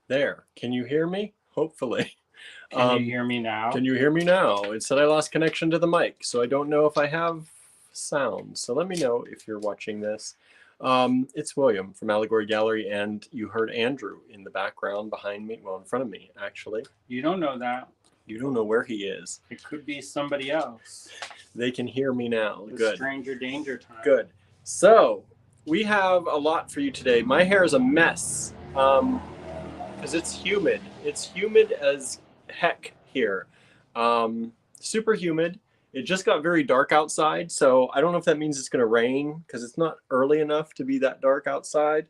There. Can you hear me? Hopefully. Can you hear me now? Can you hear me now? It said I lost connection to the mic, so I don't know if I have sound. So let me know if you're watching this. It's William from Allegory Gallery, and you heard Andrew in the background behind me, well, in front of me, actually. You don't know that. You don't know where he is. It could be somebody else. They can hear me now. The Good. stranger danger time. Good. So we have a lot for you today. My hair is a mess because it's humid. It's humid as heck here. Super humid. It just got very dark outside, so I don't know if that means it's going to rain because it's not early enough to be that dark outside.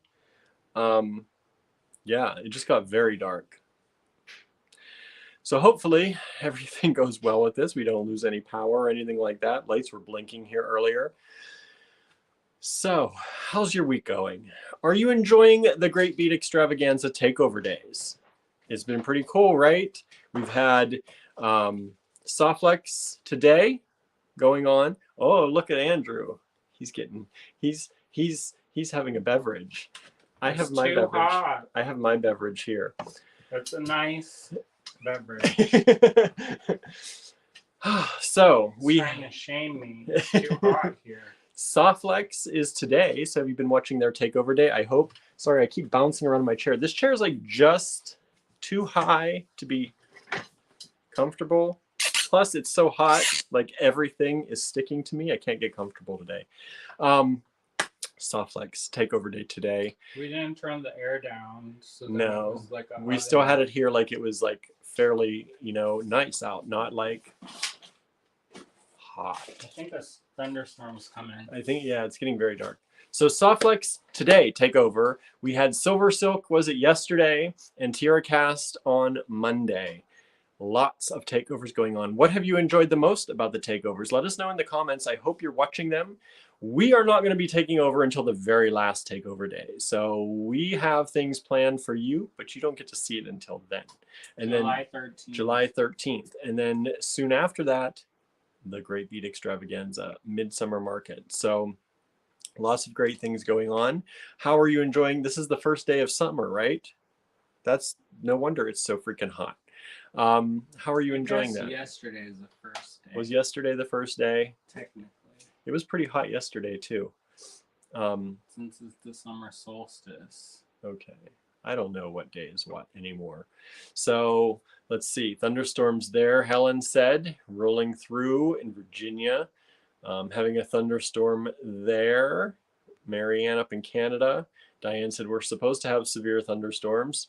Yeah, it just got very dark. So hopefully everything goes well with this. We don't lose any power or anything like that. Lights were blinking here earlier. So how's your week going? Are you enjoying the Great Beat Extravaganza Takeover Days? It's been pretty cool, right? We've had Softflex today going on. Oh, look at Andrew. He's having a beverage. I have my beverage. Hot. I have my beverage here. That's a nice beverage. So He's trying to shame me. It's too hot here. Softflex is today. So have you been watching their takeover day? I hope. Sorry, I keep bouncing around my chair. This chair is like just too high to be comfortable. Plus, it's so hot, like everything is sticking to me. I can't get comfortable today. Softflex takeover day today. We didn't turn the air down. So that no, it was like we still had it here like it was like fairly, nice out, not like hot. I think a thunderstorm's coming. I think, yeah, it's getting very dark. So Softflex today, takeover. We had Silver Silk, was it yesterday, and Tierra Cast on Monday. Lots of takeovers going on. What have you enjoyed the most about the takeovers? Let us know in the comments. I hope you're watching them. We are not going to be taking over until the very last takeover day. So we have things planned for you, but you don't get to see it until then. And July 13th. July 13th. And then soon after that, the Great Beat Extravaganza, Midsummer Market. So lots of great things going on. How are you enjoying? This is the first day of summer, right? That's no wonder it's so freaking hot. How are you enjoying that? Yesterday is the first day. Was yesterday the first day? Technically. It was pretty hot yesterday too. Since it's the summer solstice. Okay. I don't know what day is what anymore. So let's see. Thunderstorms there, Helen said, rolling through in Virginia. Having a thunderstorm there. Marianne up in Canada. Diane said we're supposed to have severe thunderstorms.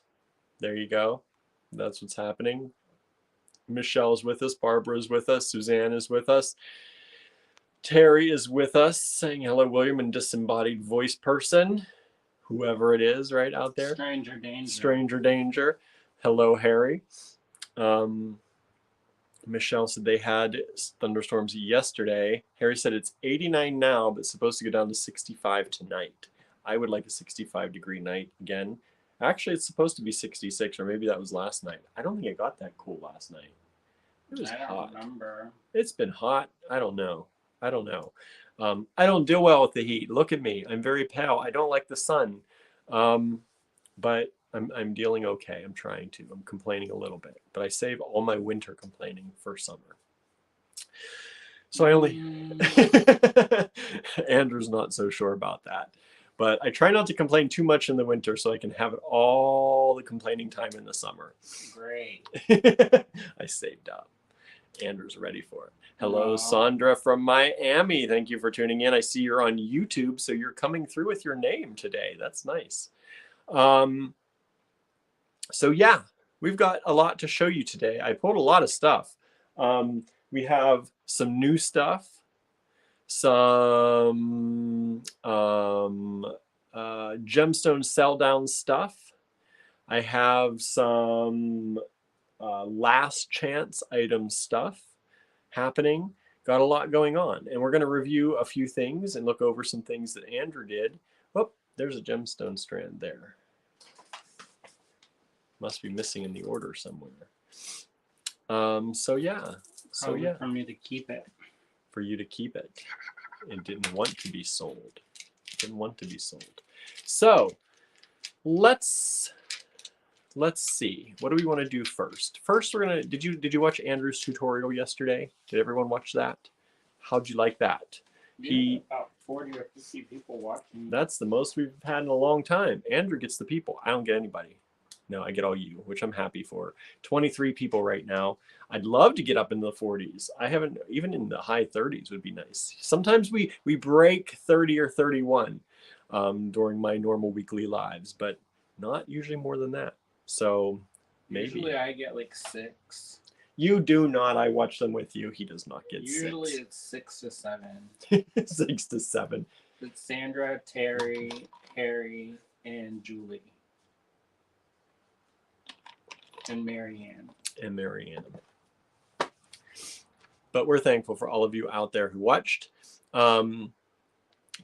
There you go. That's what's happening. Michelle is with us. Barbara is with us. Suzanne is with us. Terry is with us, saying hello, William, and disembodied voice person, whoever it is right out there. Stranger danger. Stranger danger. Hello, Harry. Michelle said they had thunderstorms yesterday. Harry said it's 89 now, but it's supposed to go down to 65 tonight. I would like a 65-degree night again. Actually, it's supposed to be 66, or maybe that was last night. I don't think it got that cool last night. It was hot. I don't remember. It's been hot. I don't know. I don't deal well with the heat. Look at me. I'm very pale. I don't like the sun. But I'm dealing okay. I'm trying to. I'm complaining a little bit. But I save all my winter complaining for summer. So I only... Andrew's not so sure about that. But I try not to complain too much in the winter so I can have it all the complaining time in the summer. Great. I saved up. Andrew's ready for it. Hello, Sandra from Miami. Thank you for tuning in. I see you're on YouTube, so you're coming through with your name today. That's nice. So yeah, we've got a lot to show you today. I pulled a lot of stuff. We have some new stuff. Some gemstone sell down stuff. I have some last chance item stuff happening. Got a lot going on, and we're going to review a few things and look over some things that Andrew did. Oh, there's a gemstone strand there. Must be missing in the order somewhere. So yeah. For me to keep it. For you to keep it. It didn't want to be sold. Didn't want to be sold. So let's let's see. What do we want to do first? First, we're gonna. Did you watch Andrew's tutorial yesterday? Did everyone watch that? How'd you like that? Yeah, about 40 or 50 people watching. That's the most we've had in a long time. Andrew gets the people. I don't get anybody. No, I get all you, which I'm happy for. 23 people right now. I'd love to get up in the 40s. I haven't, even in the high 30s would be nice. Sometimes we break 30 or 31 during my normal weekly lives, but not usually more than that. So maybe. Usually I get like 6. You do not. I watch them with you. He does not get Usually 6. it's 6 to 7. 6 to 7. It's Sandra, Terry, Harry, and Julie. And Marianne. And Marianne. But we're thankful for all of you out there who watched.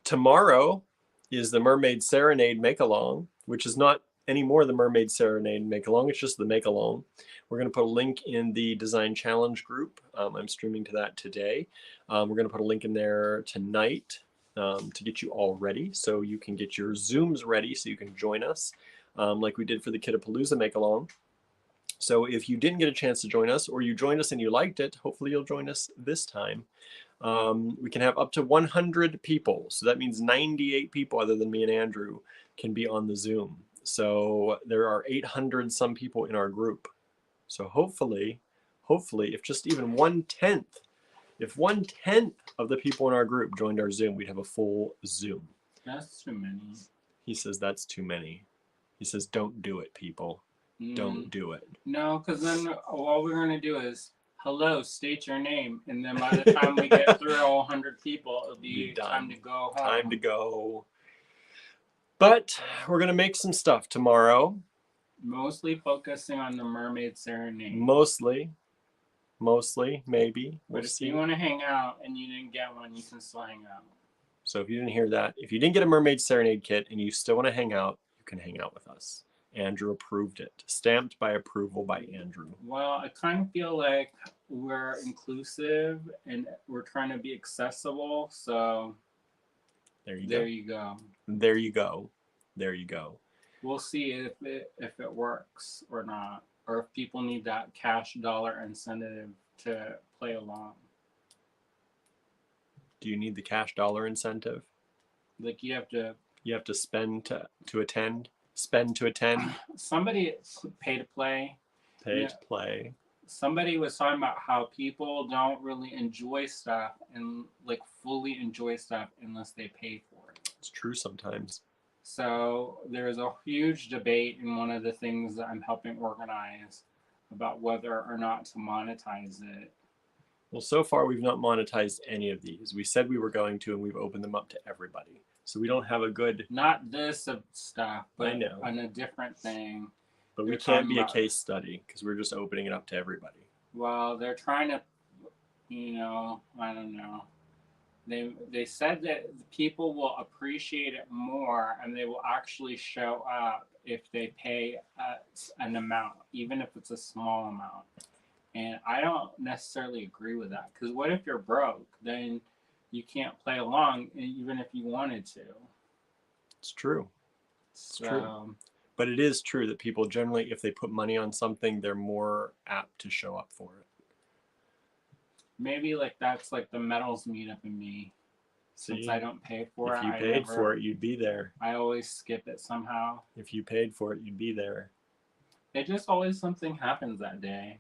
Tomorrow is the Mermaid Serenade Make-Along, which is not anymore the Mermaid Serenade Make-Along. It's just the Make-Along. We're going to put a link in the Design Challenge group. I'm streaming to that today. We're going to put a link in there tonight to get you all ready so you can get your Zooms ready so you can join us like we did for the Kittapalooza Make-Along. So if you didn't get a chance to join us or you joined us and you liked it, hopefully you'll join us this time. We can have up to 100 people. So that means 98 people other than me and Andrew can be on the Zoom. So there are 800 some people in our group. So hopefully, if just even 1/10, if 1/10 of the people in our group joined our Zoom, we'd have a full Zoom. That's too many. He says that's too many. He says, don't do it, people. Don't do it. No, because then all we're going to do is, hello, state your name. And then by the time we get through all 100 people, it'll be time to go home. Time to go. But we're going to make some stuff tomorrow. Mostly focusing on the Mermaid Serenade. Mostly, maybe. But if you want to hang out and you didn't get one, you can still hang out. So if you didn't hear that, if you didn't get a Mermaid Serenade kit and you still want to hang out, you can hang out with us. Andrew approved it. Stamped by approval by Andrew. Well, I kind of feel like we're inclusive and we're trying to be accessible. So there you go. There you go. There you go. We'll see if it works or not, or if people need that cash dollar incentive to play along. Do you need the cash dollar incentive? Like you have to spend to attend. Spend to attend. Somebody pay to play. Pay to play. Somebody was talking about how people don't really enjoy stuff and like fully enjoy stuff unless they pay for it. It's true sometimes. So there's a huge debate in one of the things that I'm helping organize about whether or not to monetize it. Well, so far we've not monetized any of these. We said we were going to, and we've opened them up to everybody. So we don't have a good... Not this stuff, but I know. On a different thing. But we can't be a case study because we're just opening it up to everybody. Well, they're trying to, I don't know. They said that people will appreciate it more and they will actually show up if they pay an amount, even if it's a small amount. And I don't necessarily agree with that because what if you're broke? Then you can't play along even if you wanted to. It's true. It's true. But it is true that people generally, if they put money on something, they're more apt to show up for it. Maybe like that's like the metals meetup in me. Since I don't pay for it. If you paid for it, you'd be there. I always skip it somehow. If you paid for it, you'd be there. It just always something happens that day.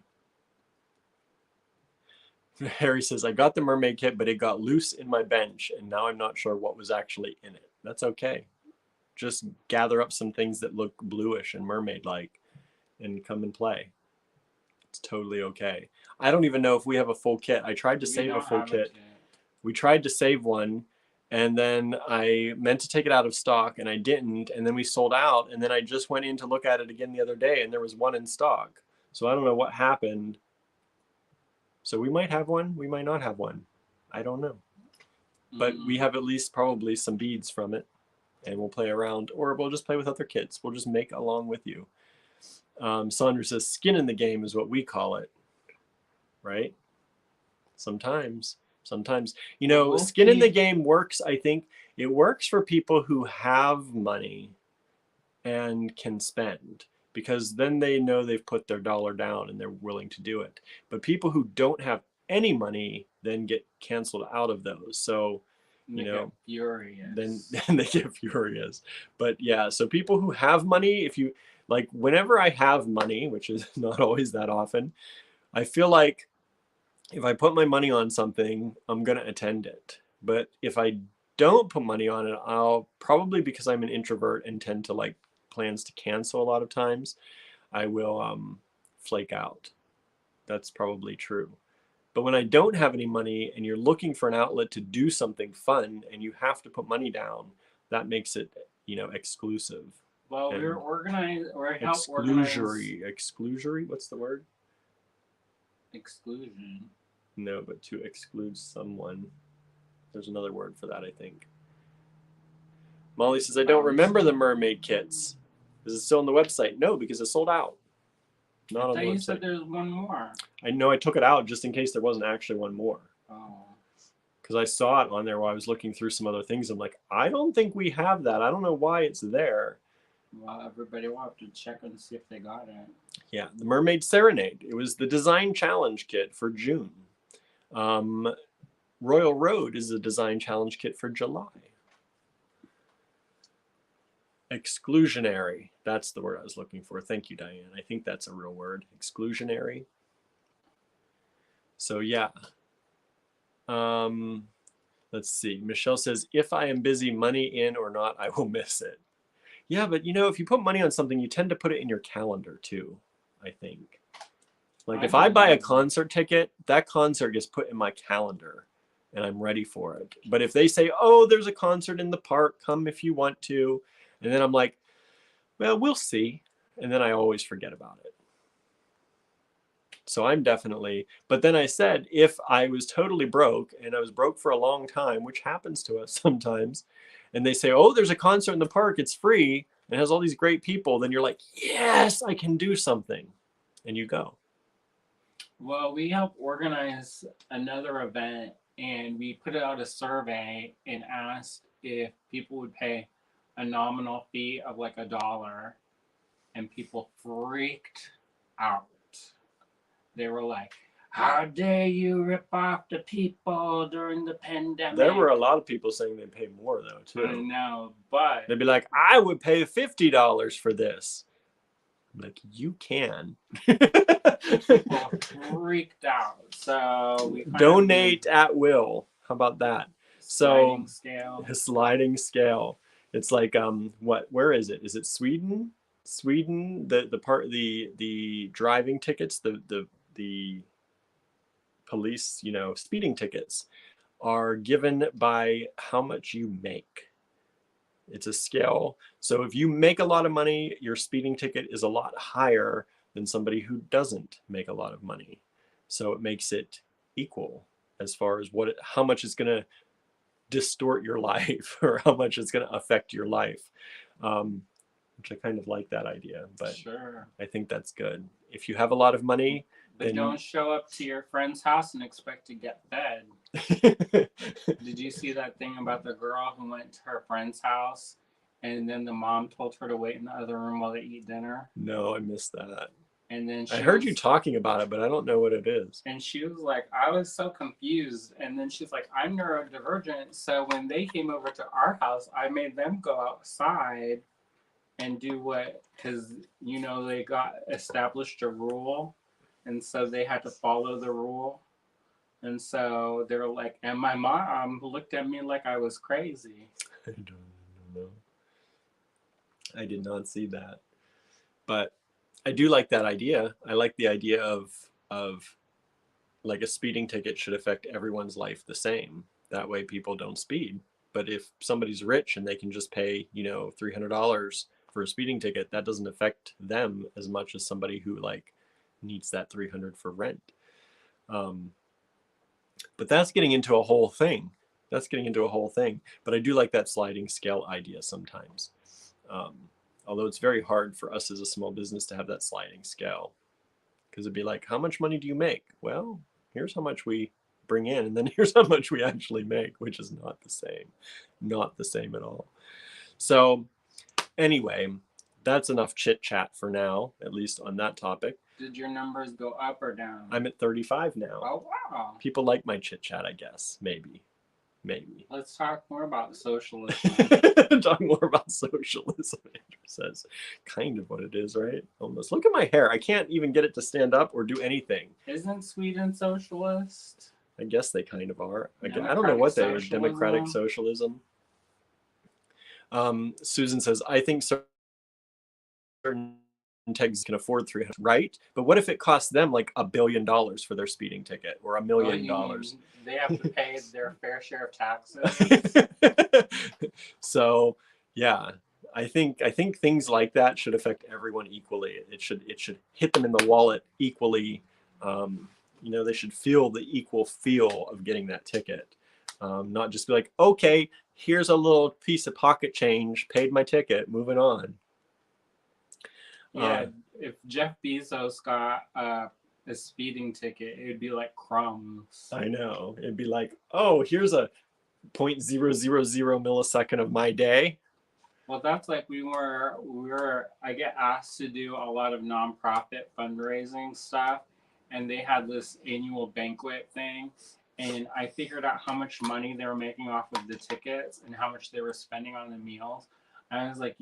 Harry says, I got the mermaid kit, but it got loose in my bench, and now I'm not sure what was actually in it. That's okay. Just gather up some things that look bluish and mermaid-like and come and play. It's totally okay. I don't even know if we have a full kit. I tried to save a full kit. We tried to save one, and then I meant to take it out of stock, and I didn't, and then we sold out, and then I just went in to look at it again the other day, and there was one in stock. So I don't know what happened. So we might have one, we might not have one. I don't know. But we have at least probably some beads from it, and we'll play around, or we'll just play with other kits. We'll just make along with you. Sandra says, skin in the game is what we call it, right? Sometimes, you know, skin in the game works. I think it works for people who have money and can spend. because then they know they've put their dollar down and they're willing to do it. But people who don't have any money then get canceled out of those. So, you know, then they get furious. But yeah, so people who have money, if you like, whenever I have money, which is not always that often, I feel like if I put my money on something, I'm going to attend it. But if I don't put money on it, I'll probably, because I'm an introvert and tend to like plans to cancel a lot of times, I will flake out. That's probably true. But when I don't have any money and you're looking for an outlet to do something fun and you have to put money down, that makes it, you know, exclusive. Well, And we're organized, or help organize. Exclusory? What's the word? Exclusion. No, but to exclude someone. There's another word for that, I think. Molly says, I don't remember the mermaid kits. Is it still on the website? No, because it sold out. Not on the website. You said there's one more. I know, I took it out just in case there wasn't actually one more. Oh. Because I saw it on there while I was looking through some other things. I'm like, I don't think we have that. I don't know why it's there. Well, everybody will have to check and see if they got it. Yeah, the Mermaid Serenade. It was the design challenge kit for June. Royal Road is the design challenge kit for July. Exclusionary. That's the word I was looking for. Thank you, Diane. I think that's a real word. Exclusionary. So yeah. Let's see. Michelle says, if I am busy, money in or not, I will miss it. Yeah, but you know, if you put money on something, you tend to put it in your calendar too, I think. Like if I buy a concert ticket, that concert gets put in my calendar and I'm ready for it. But if they say, oh, there's a concert in the park, come if you want to. And then I'm like, well, we'll see. And then I always forget about it. So I'm definitely, but then I said, if I was totally broke and I was broke for a long time, which happens to us sometimes, and they say, oh, there's a concert in the park, it's free, and has all these great people, then you're like, yes, I can do something. And you go. Well, we helped organize another event, and we put out a survey and asked if people would pay a nominal fee of like $1, and people freaked out. They were like, how dare you rip off the people during the pandemic? There were a lot of people saying they pay more though, too. I know, but they'd be like, I would pay $50 for this. I'm like, you can. People freaked out. So we donate at will. How about that? Sliding scale. A sliding scale. It's like where is it? Is it Sweden? Sweden, the driving tickets, the police, you know, speeding tickets are given by how much you make. It's a scale. So if you make a lot of money, your speeding ticket is a lot higher than somebody who doesn't make a lot of money. So it makes it equal as far as how much it's going to distort your life or how much it's going to affect your life. Which I kind of like that idea, but sure. I think that's good. If you have a lot of money, but then don't show up to your friend's house and expect to get fed. Did you see that thing about the girl who went to her friend's house and then the mom told her to wait in the other room while they eat dinner? No, I missed that. And then I heard you talking about it, but I don't know what it is. And she was like, I was so confused. And then she's like, I'm neurodivergent. So when they came over to our house, I made them go outside and do because, you know, they got established a rule. And so they had to follow the rule. And so they were like, and my mom looked at me like I was crazy. I don't know. I did not see that. But I do like that idea. I like the idea of like a speeding ticket should affect everyone's life the same. That way people don't speed. But if somebody's rich and they can just pay, you know, $300 for a speeding ticket, that doesn't affect them as much as somebody who like needs that $300 for rent. But that's getting into a whole thing. But I do like that sliding scale idea sometimes. Although it's very hard for us as a small business to have that sliding scale. Because it'd be like, how much money do you make? Well, here's how much we bring in, and then here's how much we actually make, which is not the same. Not the same at all. So anyway, that's enough chit chat for now, at least on that topic. Did your numbers go up or down? I'm at 35 now. Oh, wow. People like my chit chat, I guess. Maybe. Let's talk more about socialism. Talk more about socialism, Andrew says. Kind of what it is, right? Almost. Look at my hair. I can't even get it to stand up or do anything. Isn't Sweden socialist? I guess they kind of are. I don't know Democratic what they are. socialism? Democratic socialism. Susan says, I think certain tags can afford 300, right? But what if it costs them like $1 billion for their speeding ticket or $1 million? They have to pay their fair share of taxes. So, yeah, I think things like that should affect everyone equally. It should hit them in the wallet equally. You know, they should feel the equal feel of getting that ticket, not just be like, okay, here's a little piece of pocket change, paid my ticket, moving on. Yeah, if Jeff Bezos got a speeding ticket, it would be like crumbs. I know. It'd be like, oh, here's a 0.000 millisecond of my day. Well, that's like I get asked to do a lot of nonprofit fundraising stuff, and they had this annual banquet thing, and I figured out how much money they were making off of the tickets and how much they were spending on the meals. And I was like,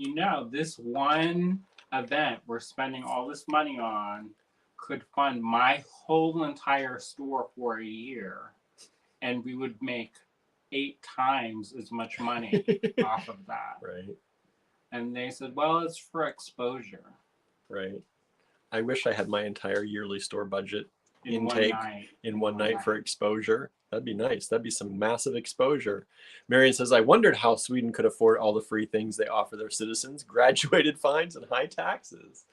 this one event we're spending all this money on could fund my whole entire store for a year, and we would make 8 times as much money off of that. Right. And they said, well, it's for exposure. Right. I wish I had my entire yearly store budget In one night for exposure. That'd be nice. That'd be some massive exposure. Marion says, I wondered how Sweden could afford all the free things they offer their citizens, graduated fines and high taxes.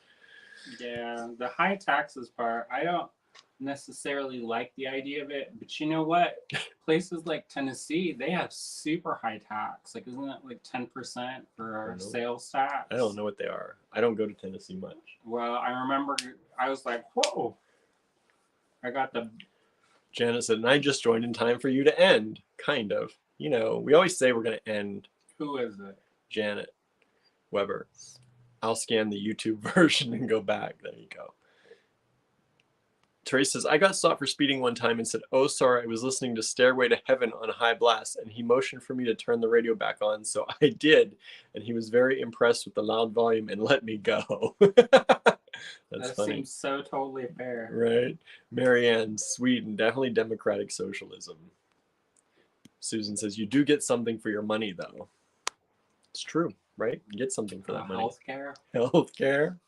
Yeah, the high taxes part, I don't necessarily like the idea of it, but you know what? Places like Tennessee, they have super high tax. Like, isn't it like 10% for sales tax? I don't know what they are. I don't go to Tennessee much. Well, I remember I was like, whoa. I got the... Janet said, and I just joined in time for you to end. Kind of. You know, we always say we're going to end. Who is it? Janet Weber. I'll scan the YouTube version and go back. There you go. Teresa says, I got stopped for speeding one time and said, oh, sorry, I was listening to Stairway to Heaven on high blast, and he motioned for me to turn the radio back on, so I did, and he was very impressed with the loud volume and let me go. That's funny. Seems so totally fair. Right. Marianne, Sweden, definitely democratic socialism. Susan says, you do get something for your money, though. It's true, right? You get something for that money. Healthcare. Healthcare.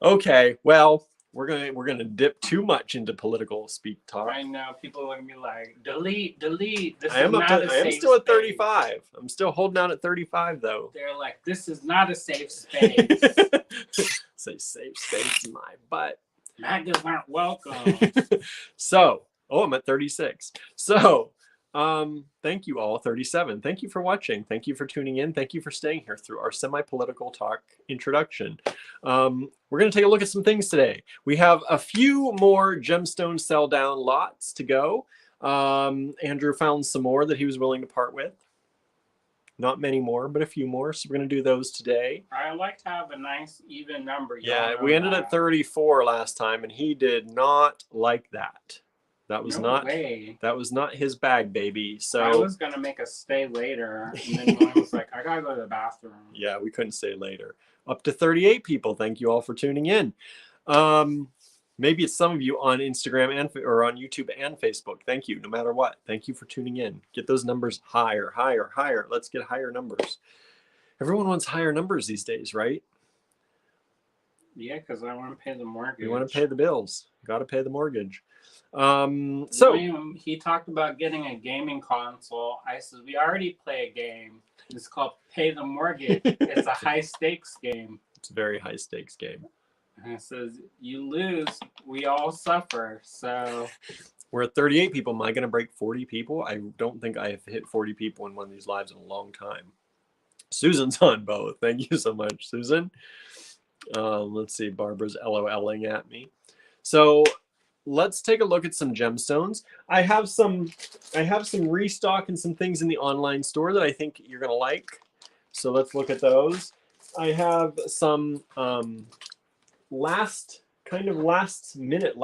Okay, well, we're gonna dip too much into political speak talk. I know people are gonna be like, delete. This I am still at 35. I'm still holding out at 35, though. They're like, this is not a safe space. Say safe space in my butt. MAGAs aren't welcome. So, I'm at 36. So, thank you all, 37. Thank you for watching. Thank you for tuning in. Thank you for staying here through our semi-political talk introduction. We're going to take a look at some things today. We have a few more gemstone sell down lots to go. Andrew found some more that he was willing to part with. Not many more, but a few more. So we're going to do those today. I like to have a nice even number. Yeah, we ended at 34 last time, and he did not like that. That was that was not his bag, baby. So I was gonna make us stay later, and then I was like, I gotta go to the bathroom. Yeah, we couldn't stay later. Up to 38 people. Thank you all for tuning in. Maybe it's some of you on Instagram or on YouTube and Facebook. Thank you, no matter what. Thank you for tuning in. Get those numbers higher, higher, higher. Let's get higher numbers. Everyone wants higher numbers these days, right? Yeah, because I want to pay the mortgage. You want to pay the bills. Got to pay the mortgage. He talked about getting a gaming console. I said, we already play a game. It's called Pay the Mortgage. It's a high stakes game. It's a very high stakes game. And it says, you lose, we all suffer. So we're at 38 people. Am I going to break 40 people? I don't think I have hit 40 people in one of these lives in a long time. Susan's on both. Thank you so much, Susan. Let's see. Barbara's LOLing at me. So let's take a look at some gemstones. I have some restock and some things in the online store that I think you're going to like. So let's look at those. I have some last minute,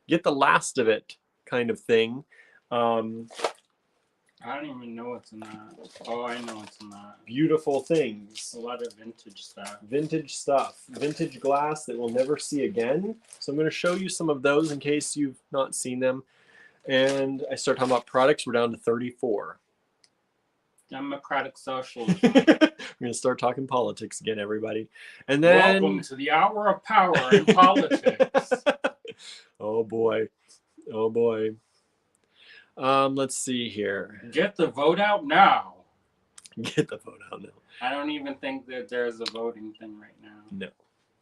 get the last of it kind of thing. I don't even know what's in that. Oh, I know what's in that. Beautiful things. A lot of vintage stuff. Vintage stuff. Vintage glass that we'll never see again. So I'm going to show you some of those in case you've not seen them. And I start talking about products. We're down to 34. Democratic socialism. We're going to start talking politics again, everybody. And then... Welcome to the hour of power in politics. Oh, boy. Oh, boy. Let's see here. Get the vote out now. Get the vote out now. I don't even think that there's a voting thing right now. No,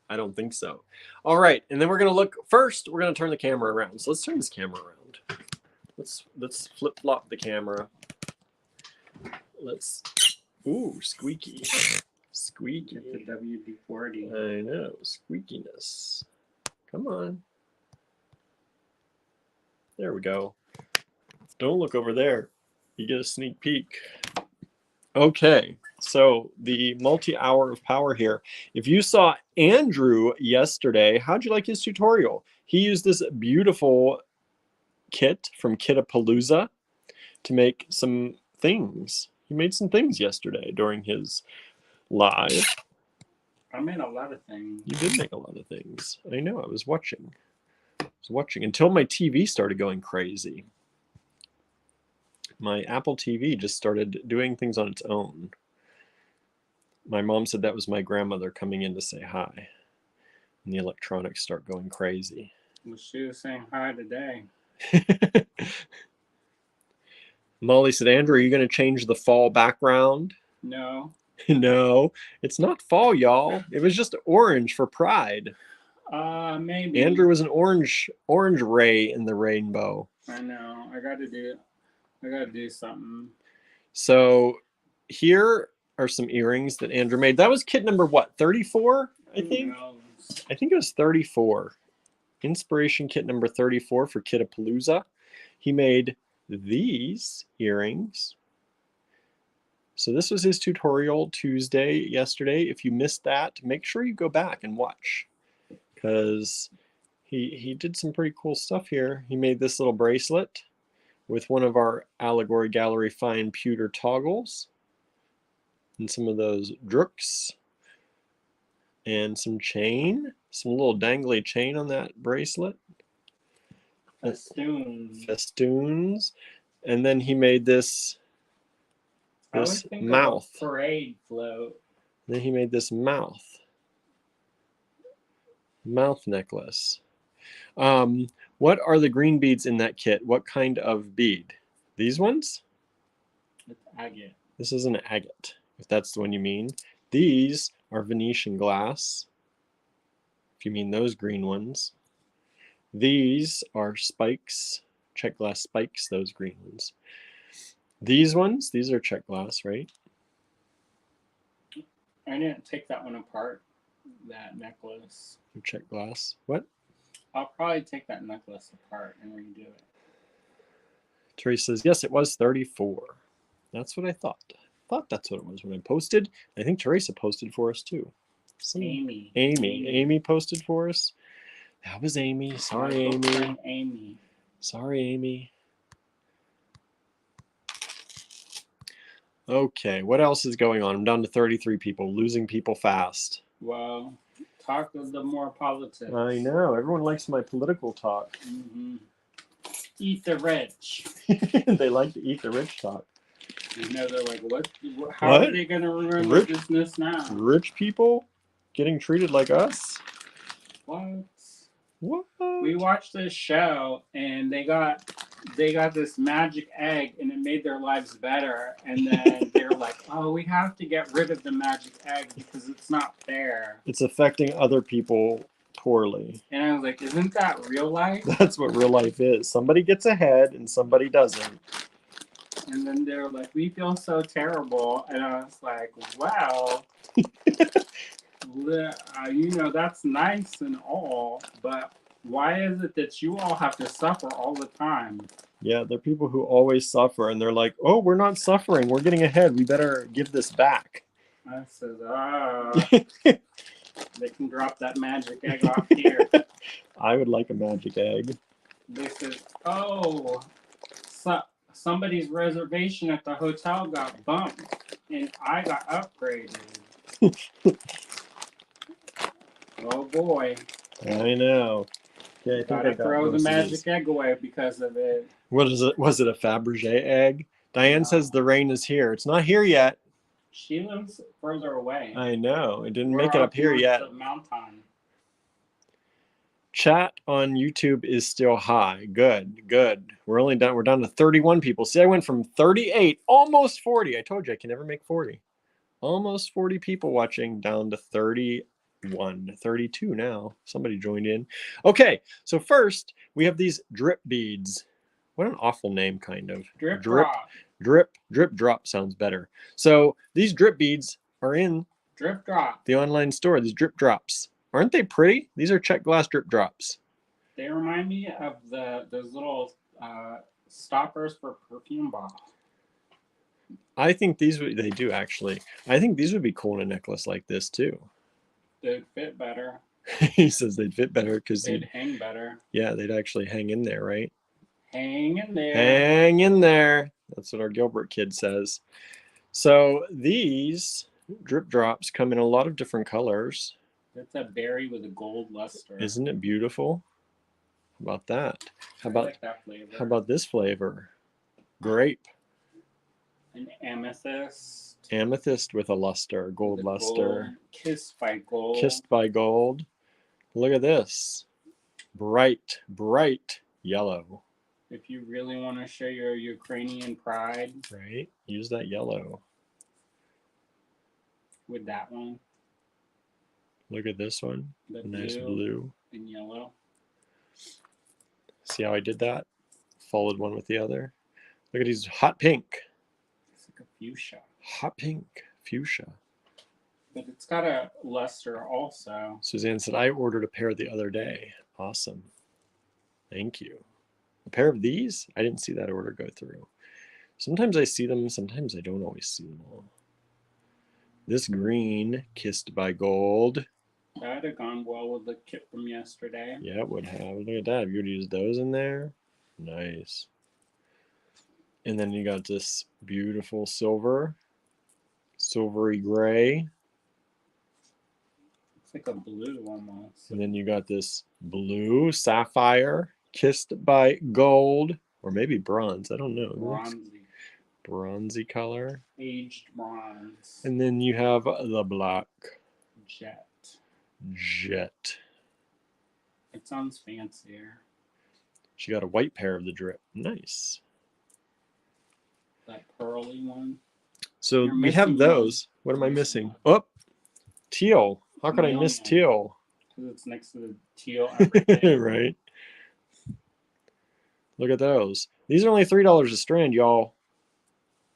I don't think so. All right, and then we're gonna look first. We're gonna turn the camera around. So let's turn this camera around. Let's flip flop the camera. Let's. Ooh, squeaky, squeaky. Get the WD-40. I know, squeakiness. Come on. There we go. Don't look over there. You get a sneak peek. Okay, so the multi-hour of power here. If you saw Andrew yesterday, how'd you like his tutorial? He used this beautiful kit from Kitapalooza to make some things. He made some things yesterday during his live. I made a lot of things. You did make a lot of things. I know, I was watching. Until my TV started going crazy. My Apple TV just started doing things on its own. My mom said that was my grandmother coming in to say hi. And the electronics start going crazy. Well, she was saying hi today. Molly said, Andrew, are you going to change the fall background? No. No, it's not fall, y'all. It was just orange for pride. Maybe. Andrew was an orange ray in the rainbow. I know. I gotta do something. So here are some earrings that Andrew made. That was kit number what, 34, I think? I think it was 34. Inspiration kit number 34 for Kitapalooza. He made these earrings. So this was his tutorial Tuesday, yesterday. If you missed that, make sure you go back and watch, because he did some pretty cool stuff here. He made this little bracelet with one of our Allegory Gallery fine pewter toggles and some of those drooks and some chain, some little dangly chain on that bracelet. Festoons. And then he made this mouth. Parade float. Then he made this mouth necklace. What are the green beads in that kit? What kind of bead? These ones? It's agate. This is an agate, if that's the one you mean. These are Venetian glass, if you mean those green ones. These are spikes, check glass spikes, those green ones. These ones, these are check glass, right? I didn't take that one apart, that necklace. Check glass. What? I'll probably take that necklace apart and redo it. Teresa says, yes, it was 34. That's what I thought. I thought that's what it was when I posted. I think Teresa posted for us too. Amy posted for us. That was Amy. Sorry, Amy. Sorry, Amy. Okay, what else is going on? I'm down to 33 people, losing people fast. Well, talk of the more politics. I know. Everyone likes my political talk. Mm-hmm. Eat the rich. They like to eat the rich talk. You know, they're like, what? How are they going to ruin the business now? Rich people getting treated like us? What? What? We watched this show, and they got this magic egg, and it made their lives better. And then they're like, oh, we have to get rid of the magic egg because it's not fair. It's affecting other people poorly. And I was like, isn't that real life? That's what real life is. Somebody gets ahead and somebody doesn't. And then they're like, we feel so terrible. And I was like, wow. You know, that's nice and all, but why is it that you all have to suffer all the time? Yeah, they're people who always suffer, and they're like, oh, we're not suffering. We're getting ahead. We better give this back. I says, they can drop that magic egg off here. I would like a magic egg. This is, oh, somebody's reservation at the hotel got bumped and I got upgraded. Oh boy. I know. Yeah, I think Gotta I got throw the most of magic these. egg away because of it. What is it? Was it a Fabergé egg? Diane No. says the rain is here. It's not here yet. She lives further away. I know. It didn't We're make it up here north yet. of Mountain. Chat on YouTube is still high. Good, good. We're down to 31 people. See, I went from 38, almost 40. I told you I can never make 40. Almost 40 people watching, down to 31, 32 now. Somebody joined in. Okay, so first we have these drip beads. What an awful name, kind of. Drip drop. Drip drop sounds better. So these drip beads are in Drip drop. the online store, these drip drops. Aren't they pretty? These are check glass drip drops. They remind me of those little stoppers for perfume bottles. I think they do actually. I think these would be cool in a necklace like this too. They'd fit better. He says they'd fit better because they'd hang better. Yeah, they'd actually hang in there, right? Hang in there. Hang in there. That's what our Gilbert kid says. So these drip drops come in a lot of different colors. That's a berry with a gold luster. Isn't it beautiful? How about that? I like that flavor. How about this flavor? Grape. An amethyst. Amethyst with a luster, gold luster. Gold, kissed by gold. Kissed by gold. Look at this. Bright, bright yellow. If you really want to show your Ukrainian pride. Right? Use that yellow. With that one. Look at this one. The nice blue. And yellow. See how I did that? Followed one with the other. Look at these hot pink. It's like a fuchsia. Hot pink fuchsia. But it's got a luster also. Suzanne said, I ordered a pair the other day. Awesome. Thank you. A pair of these? I didn't see that order go through. Sometimes I see them, sometimes I don't always see them all. This green, kissed by gold. That'd have gone well with the kit from yesterday. Yeah, it would have. Look at that. You would use those in there. Nice. And then you got this beautiful silver. Silvery gray. It's like a blue almost. And then you got this blue sapphire, kissed by gold. Or maybe bronze. I don't know. Bronzy. Bronzy color. Aged bronze. And then you have the black. Jet. Jet. It sounds fancier. She got a white pair of the drip. Nice. That pearly one. So we have those. What am I missing? Oh, teal. How could I miss teal? Because it's next to the teal everything. Right. Look at those. These are only $3 a strand, y'all.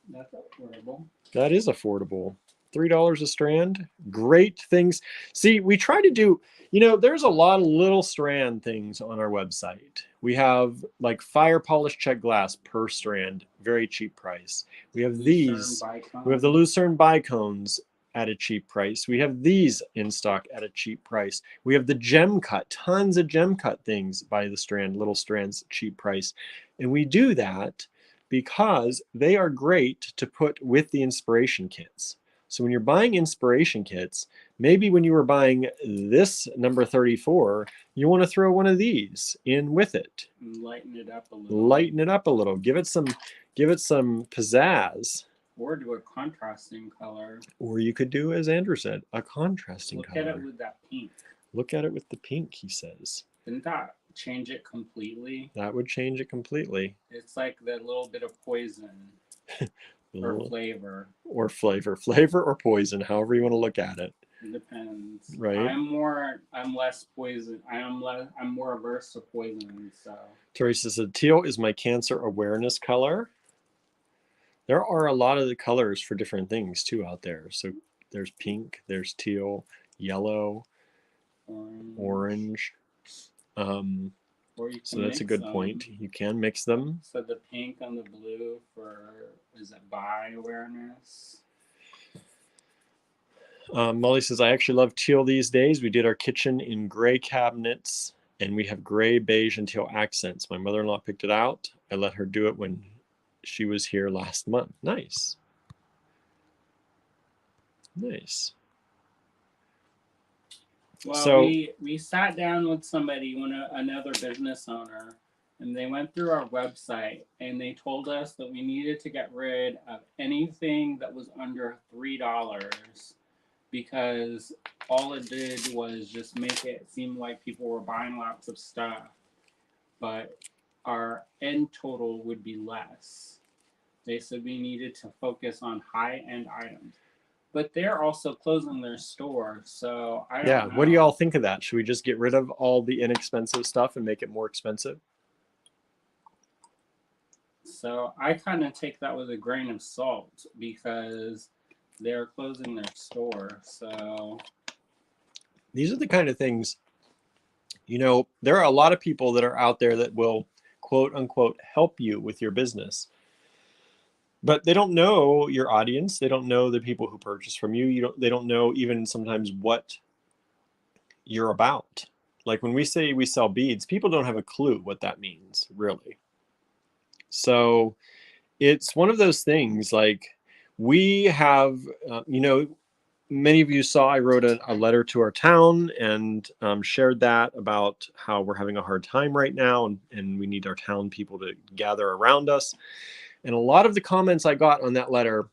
That's affordable. That is affordable. $3 a strand. Great things. See, we try to do, there's a lot of little strand things on our website. We have like fire polished check glass per strand, very cheap price. We have these. We have the Lucerne bicones at a cheap price. We have these in stock at a cheap price. We have the gem cut, tons of gem cut things by the strand, little strands, cheap price. And we do that because they are great to put with the inspiration kits. So when you're buying inspiration kits, maybe when you were buying this number 34, you want to throw one of these in with it. Lighten it up a little. Lighten it up a little. Give it some pizzazz. Or do a contrasting color. Or you could do, as Andrew said, a contrasting color. Look at it with that pink. Look at it with the pink, he says. Didn't that change it completely? That would change it completely. It's like that little bit of poison. Or flavor. Or flavor or poison, however you want to look at it. It depends. Right. I'm less poison. I'm more averse to poison. So. Teresa said, teal is my cancer awareness color. There are a lot of the colors for different things too out there. So there's pink, there's teal, yellow, orange. So that's a good point. You can mix them. So the pink and the blue for, is it bi awareness? Molly says, I actually love teal these days. We did our kitchen in gray cabinets and we have gray, beige, and teal accents. My mother-in-law picked it out. I let her do it when she was here last month. Nice. Nice. Well, So we sat down with somebody, another business owner, and they went through our website and they told us that we needed to get rid of anything that was under $3 because all it did was just make it seem like people were buying lots of stuff, but our end total would be less. They said we needed to focus on high-end items. But they're also closing their store, so I don't know. what do y'all think of that? Should we just get rid of all the inexpensive stuff and make it more expensive? So I kind of take that with a grain of salt because they're closing their store. So These are the kind of things, there are a lot of people that are out there that will quote unquote help you with your business. But they don't know your audience. They don't know the people who purchase from you. They don't know even sometimes what you're about. Like when we say we sell beads, people don't have a clue what that means, really. So it's one of those things like we have, many of you saw I wrote a letter to our town and shared that about how we're having a hard time right now and we need our town people to gather around us. And a lot of the comments I got on that letter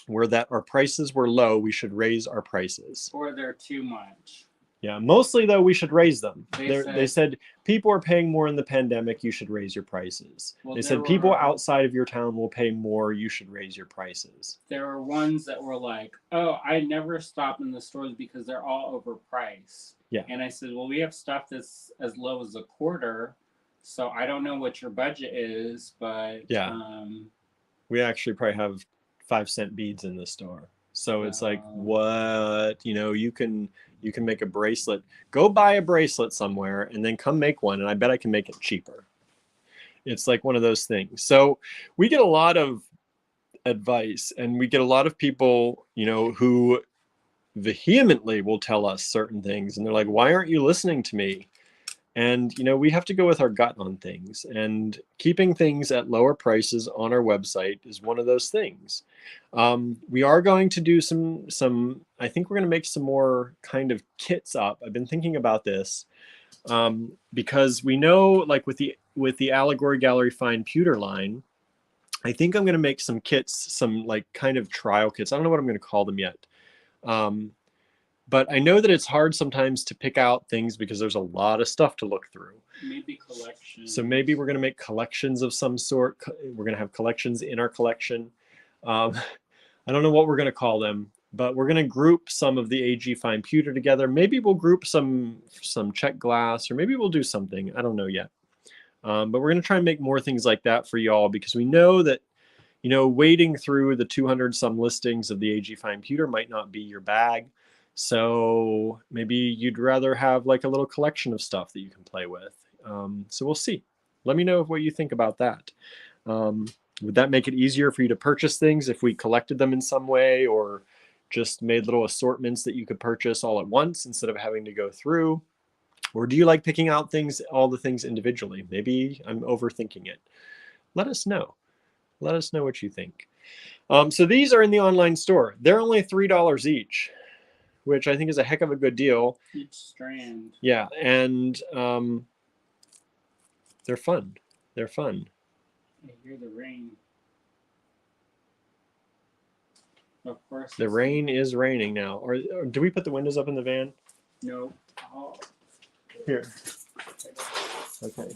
were that our prices were low. We should raise our prices. Or they're too much. Yeah, mostly though, we should raise them. They said people are paying more in the pandemic. You should raise your prices. Well, they said people outside of your town will pay more. You should raise your prices. There were ones that were like, oh, I never stop in the stores because they're all overpriced. Yeah. And I said, well, we have stuff that's as low as a quarter. So I don't know what your budget is, but yeah, we actually probably have 5-cent beads in the store. So it's like, what, you can make a bracelet. Go buy a bracelet somewhere and then come make one. And I bet I can make it cheaper. It's like one of those things. So we get a lot of advice and we get a lot of people, who vehemently will tell us certain things. And they're like, why aren't you listening to me? And, we have to go with our gut on things, and keeping things at lower prices on our website is one of those things. We are going to do I think we're going to make some more kind of kits up. I've been thinking about this because we know, like with the Allegory Gallery Fine Pewter line, I think I'm going to make some kits, some like kind of trial kits. I don't know what I'm going to call them yet. But I know that it's hard sometimes to pick out things because there's a lot of stuff to look through. Maybe collections. So maybe we're going to make collections of some sort. We're going to have collections in our collection. I don't know what we're going to call them, but we're going to group some of the AG Fine Pewter together. Maybe we'll group some check glass, or maybe we'll do something. I don't know yet. But we're going to try and make more things like that for y'all, because we know that, wading through the 200 some listings of the AG Fine Pewter might not be your bag. So maybe you'd rather have like a little collection of stuff that you can play with. So we'll see. Let me know what you think about that. Would that make it easier for you to purchase things if we collected them in some way, or just made little assortments that you could purchase all at once instead of having to go through? Or do you like picking out all the things individually? Maybe I'm overthinking it. Let us know. Let us know what you think. So these are in the online store. They're only $3 each, which I think is a heck of a good deal. Each strand. Yeah, and they're fun. They're fun. I hear the rain. Of course. The rain is raining now. Or do we put the windows up in the van? No. Oh. Here. Okay.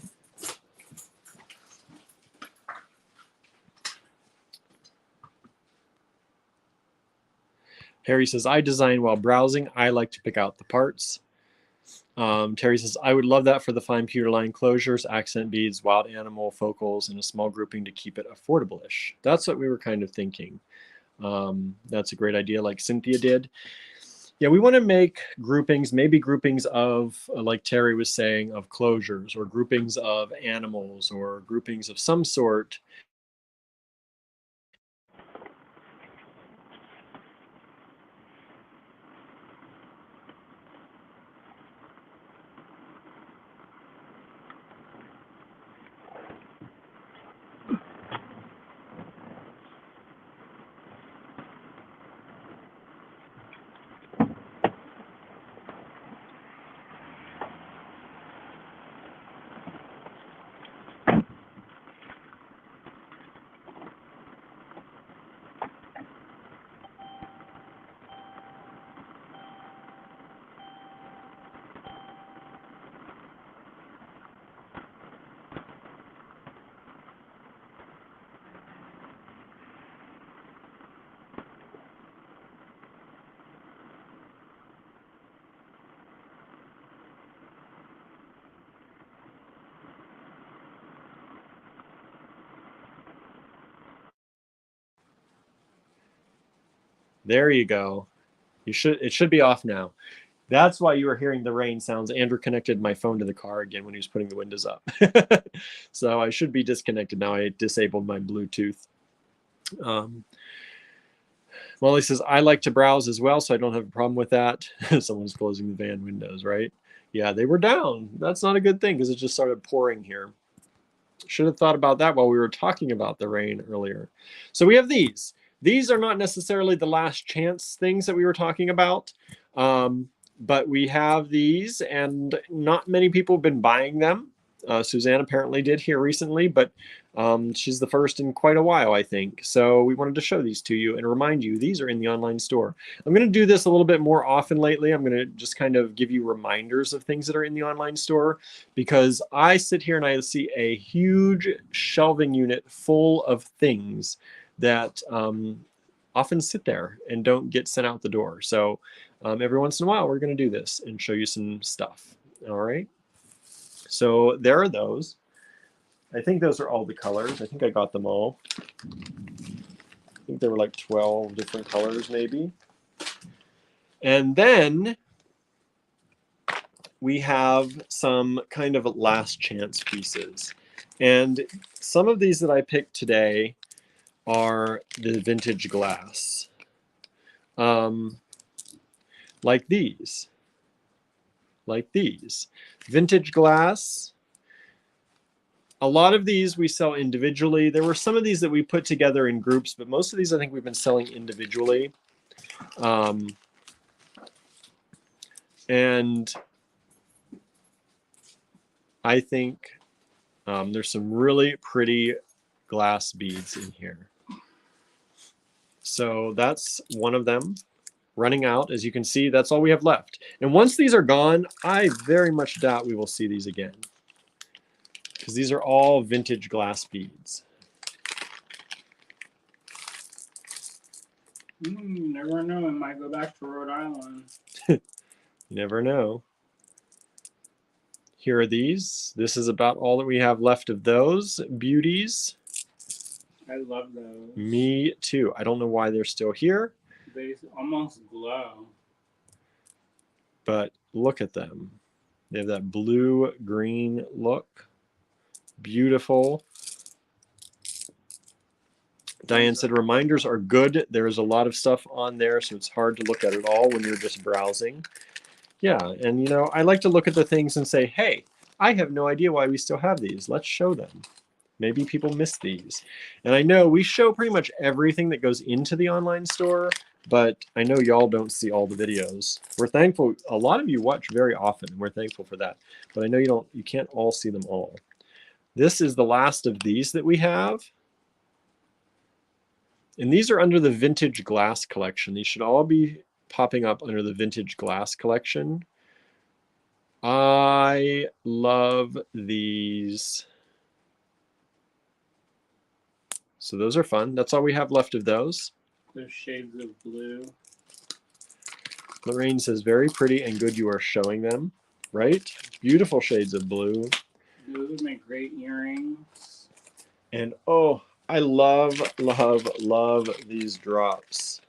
Harry says, I design while browsing. I like to pick out the parts. Terry says, I would love that for the fine pewter line closures, accent beads, wild animal, focals, and a small grouping to keep it affordable-ish. That's what we were kind of thinking. That's a great idea, like Cynthia did. Yeah, we want to make groupings, maybe groupings of, like Terry was saying, of closures, or groupings of animals, or groupings of some sort. There you go. It should be off now. That's why you were hearing the rain sounds. Andrew connected my phone to the car again when he was putting the windows up. So I should be disconnected now. I disabled my Bluetooth. Molly says, I like to browse as well, so I don't have a problem with that. Someone's closing the van windows, right? Yeah, they were down. That's not a good thing because it just started pouring here. Should have thought about that while we were talking about the rain earlier. So we have these. These are not necessarily the last chance things that we were talking about. But we have these, and not many people have been buying them. Suzanne apparently did here recently, but she's the first in quite a while, I think. So we wanted to show these to you and remind you these are in the online store. I'm going to do this a little bit more often lately. I'm going to just kind of give you reminders of things that are in the online store, because I sit here and I see a huge shelving unit full of things that often sit there and don't get sent out the door. So every once in a while, we're going to do this and show you some stuff. All right. So there are those. I think those are all the colors. I think I got them all. I think there were like 12 different colors maybe. And then we have some kind of last chance pieces. And some of these that I picked today are the vintage glass. Like these. Vintage glass. A lot of these we sell individually. There were some of these that we put together in groups, but most of these I think we've been selling individually. And I think there's some really pretty glass beads in here. So that's one of them. Running out, as you can see, that's all we have left. And once these are gone, I very much doubt we will see these again, because these are all vintage glass beads. Never know, I might go back to Rhode Island. You never know. Here are these. This is about all that we have left of those beauties. I love those. Me too. I don't know why they're still here. They almost glow. But look at them. They have that blue-green look. Beautiful. Diane said reminders are good. There's a lot of stuff on there, so it's hard to look at it all when you're just browsing. Yeah, and you know, I like to look at the things and say, hey, I have no idea why we still have these. Let's show them. Maybe people miss these. And I know we show pretty much everything that goes into the online store, but I know y'all don't see all the videos. We're thankful. A lot of you watch very often, and we're thankful for that. But I know you can't all see them all. This is the last of these that we have. And these are under the vintage glass collection. These should all be popping up under the vintage glass collection. I love these. So those are fun. That's all we have left of those. There's shades of blue. Lorraine says, very pretty and good you are showing them. Right? Beautiful shades of blue. Those would make great earrings. And oh, I love, love, love these drops.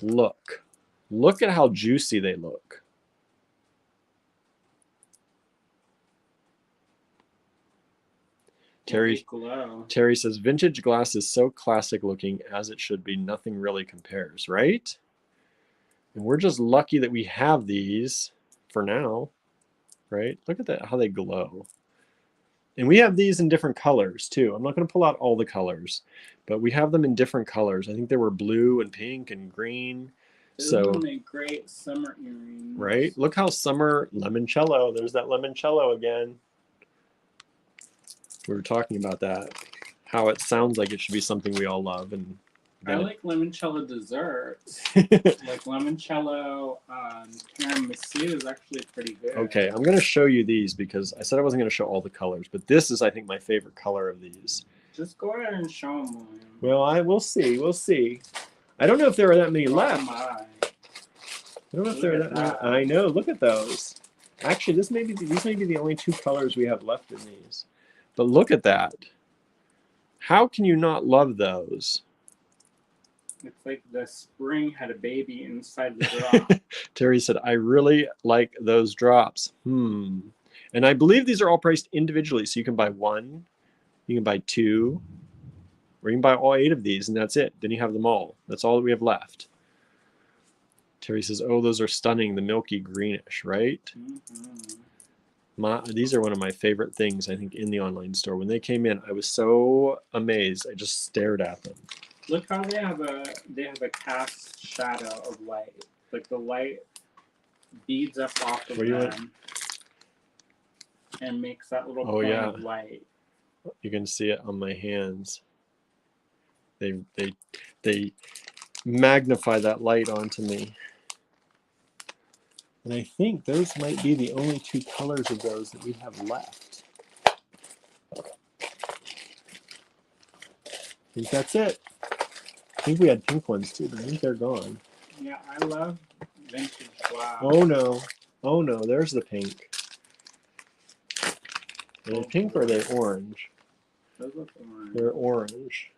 Look. Look at how juicy they look. Terry says, vintage glass is so classic looking as it should be. Nothing really compares, right? And we're just lucky that we have these for now, right? Look at that, how they glow. And we have these in different colors too. I'm not going to pull out all the colors, but we have them in different colors. I think there were blue and pink and green. Those would make great summer earrings. Right? Look how summer limoncello. There's that limoncello again. We were talking about that, how it sounds like it should be something we all love. And I like limoncello desserts. Like limoncello tiramisu is actually pretty good. Okay, I'm going to show you these because I said I wasn't going to show all the colors, but this is, I think, my favorite color of these. Just go ahead and show them, William. Well, we'll see. We'll see. I don't know if there are that many left. I don't know if there are that many. I know. Look at those. Actually, these may be the only two colors we have left in these. But look at that. How can you not love those? It's like the spring had a baby inside the drop. Terry said, I really like those drops. And I believe these are all priced individually. So you can buy one, you can buy two, or you can buy all 8 of these, and that's it. Then you have them all. That's all that we have left. Terry says, oh, those are stunning, the milky greenish, right? These are one of my favorite things, I think, in the online store. When they came in, I was so amazed. I just stared at them. Look how they have a cast shadow of light. Like the light beads up off of them and makes that little point of light. You can see it on my hands. They magnify that light onto me. And I think those might be the only 2 colors of those that we have left. I think that's it. I think we had pink ones too, but I think they're gone. Yeah, I love vintage glass. Oh no. Oh no, there's the pink. Are they pink or are they orange? Those look orange. They're orange.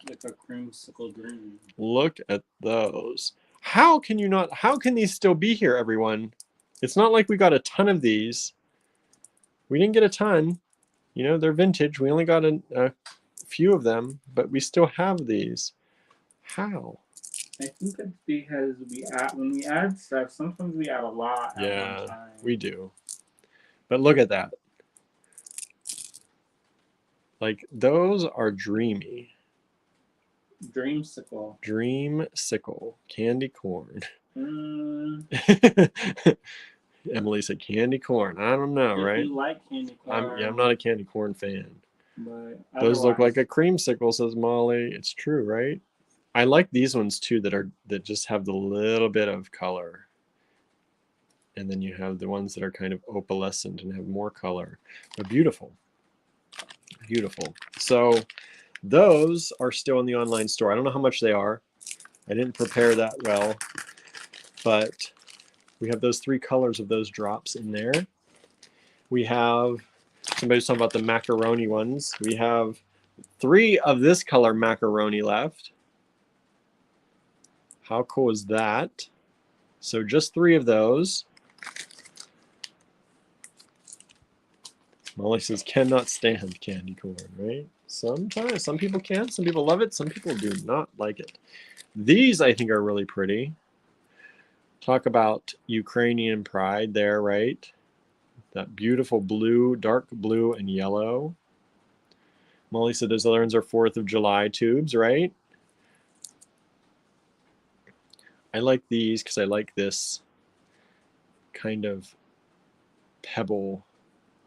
Like a creamsicle green. Look at those. How can these still be here, everyone? It's not like we got a ton of these. We didn't get a ton. You know, they're vintage. We only got a few of them, but we still have these. How? I think it's because when we add stuff, sometimes we add a lot at one time. Yeah, we do. But look at that. Like, those are dreamy. Dreamsicle. Dreamsicle. Candy corn. Emily said candy corn. I don't know, right? You like candy corn. I'm not a candy corn fan. But those look like a creamsicle, says Molly. It's true, right? I like these ones too that just have the little bit of color. And then you have the ones that are kind of opalescent and have more color. They're beautiful. Beautiful. So those are still in the online store. I don't know how much they are. I didn't prepare that well, but we have those 3 colors of those drops in there. We have, somebody's talking about the macaroni ones. We have 3 of this color macaroni left. How cool is that? So just 3 of those. Molly says, cannot stand candy corn, right? Sometimes, some people can, some people love it, some people do not like it. These, I think, are really pretty. Talk about Ukrainian pride there, right? That beautiful blue, dark blue and yellow. Molly said those other ones are 4th of July tubes, right? I like these because I like this kind of pebble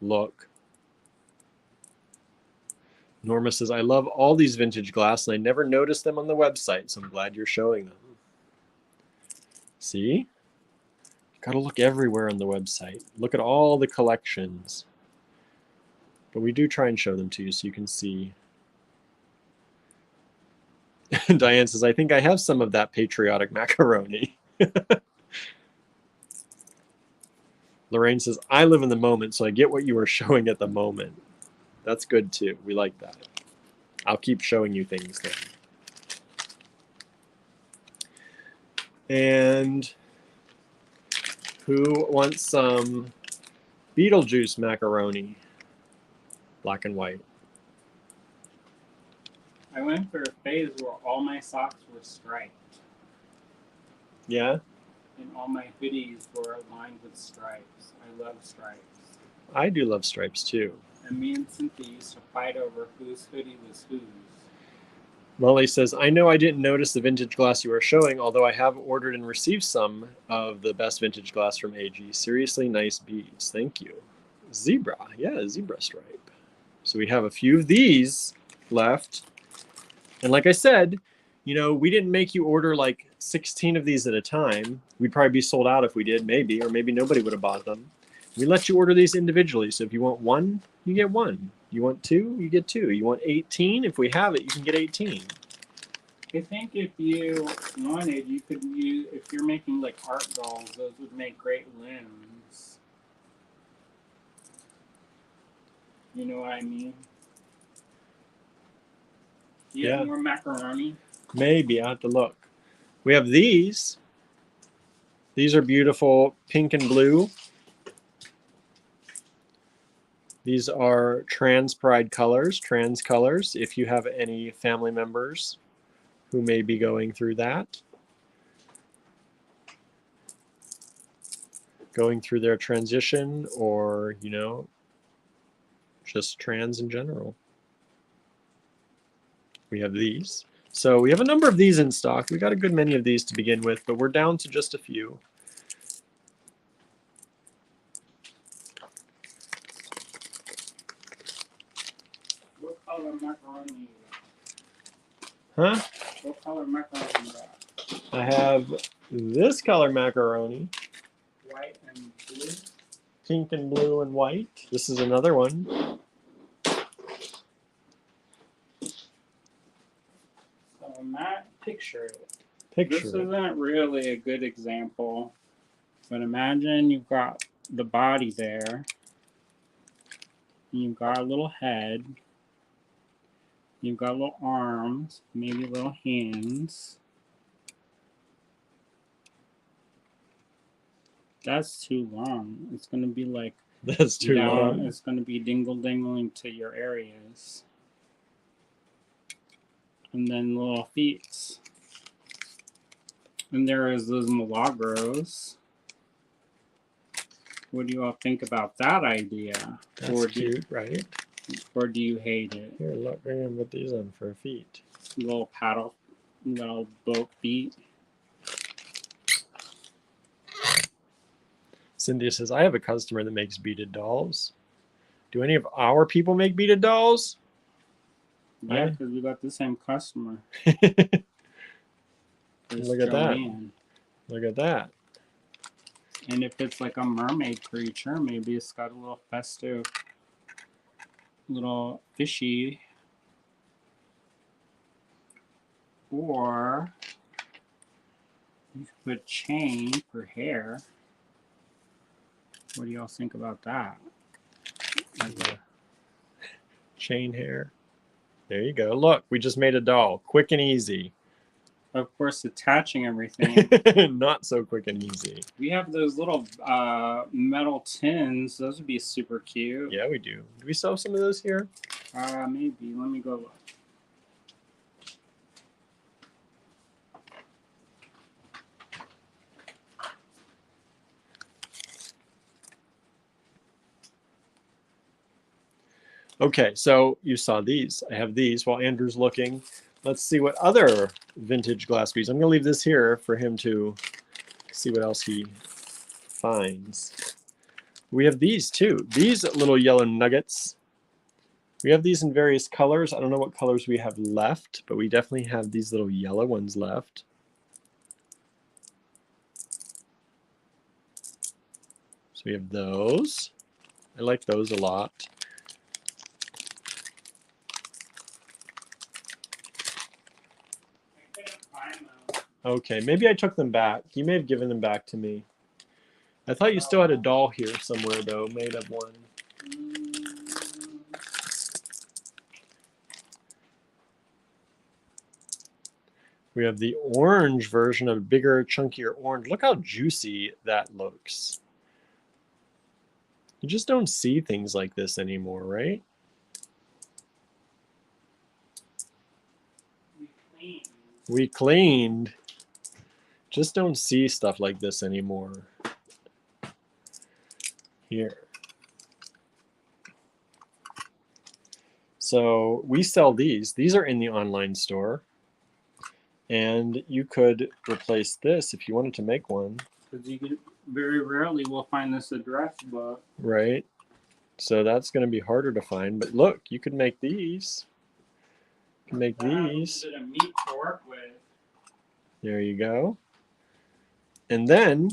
look. Norma says, I love all these vintage glass and I never noticed them on the website, so I'm glad you're showing them. See? Got to look everywhere on the website. Look at all the collections. But we do try and show them to you so you can see. Diane says, I think I have some of that patriotic macaroni. Lorraine says, I live in the moment, so I get what you were showing at the moment. That's good too. We like that. I'll keep showing you things then. And who wants some Beetlejuice macaroni? Black and white. I went through a phase where all my socks were striped. Yeah? And all my hoodies were lined with stripes. I love stripes. I do love stripes too. And me and Cynthia used to fight over whose hoodie was whose. Molly says, I know I didn't notice the vintage glass you were showing, although I have ordered and received some of the best vintage glass from AG. Seriously nice beads. Thank you. Zebra. Yeah, zebra stripe. So we have a few of these left. And like I said, you know, we didn't make you order like 16 of these at a time. We'd probably be sold out if we did, maybe, or maybe nobody would have bought them. We let you order these individually. So if you want 1, you get 1. You want 2, you get 2. You want 18? If we have it, you can get 18. I think if you wanted, you could use, if you're making like art dolls, those would make great limbs. You know what I mean? You have Yeah. more macaroni? Maybe. I have to look. We have these. These are beautiful pink and blue. These are trans pride colors, trans colors, if you have any family members who may be going through that. Going through their transition or, you know, just trans in general. We have these. So we have a number of these in stock. We got a good many of these to begin with, but we're down to just a few. What color macaroni you Huh? got? What color macaroni you got? I have this color macaroni, White and blue? pink and blue and white. This is another one. So Matt, picture it. Picture This it. isn't really a good example, but imagine you've got the body there, and you've got a little head, you've got little arms, maybe little hands. That's too long. It's gonna be like That's too long. It's gonna be dingle dingling to your areas, and then little feet. And there is those milagros. What do you all think about that idea? That's cute, right? Or do you hate it? Here, look, we're gonna put these on for feet. Little paddle, little boat feet. Cynthia says, I have a customer that makes beaded dolls. Do any of our people make beaded dolls? Yeah, because we got the same customer. Look at that. Look at that. And if it's like a mermaid creature, maybe it's got a little festive, little fishy. Or you could put a chain for hair. What do y'all think about that? Like chain hair. There you go. Look, we just made a doll. Quick and easy. Of course, attaching everything. Not so quick and easy. We have those little metal tins. Those would be super cute. Yeah, we do. Do we sell some of those here? Maybe. Let me go look. Okay, so you saw these. I have these while Andrew's looking. Let's see what other vintage glass beads. I'm going to leave this here for him to see what else he finds. We have these too. These little yellow nuggets. We have these in various colors. I don't know what colors we have left, but we definitely have these little yellow ones left. So we have those. I like those a lot. Okay, maybe I took them back. You may have given them back to me. I thought you still had a doll here somewhere, though, made of one. We have the orange version of bigger, chunkier orange. Look how juicy that looks. You just don't see things like this anymore, right? We cleaned. Just don't see stuff like this anymore. Here. So we sell these. These are in the online store. And you could replace this if you wanted to make one. Because you could, very rarely will find this address book. Right. So that's going to be harder to find. But look, you could make these. You can make these. A bit of meat to work with. There you go. And then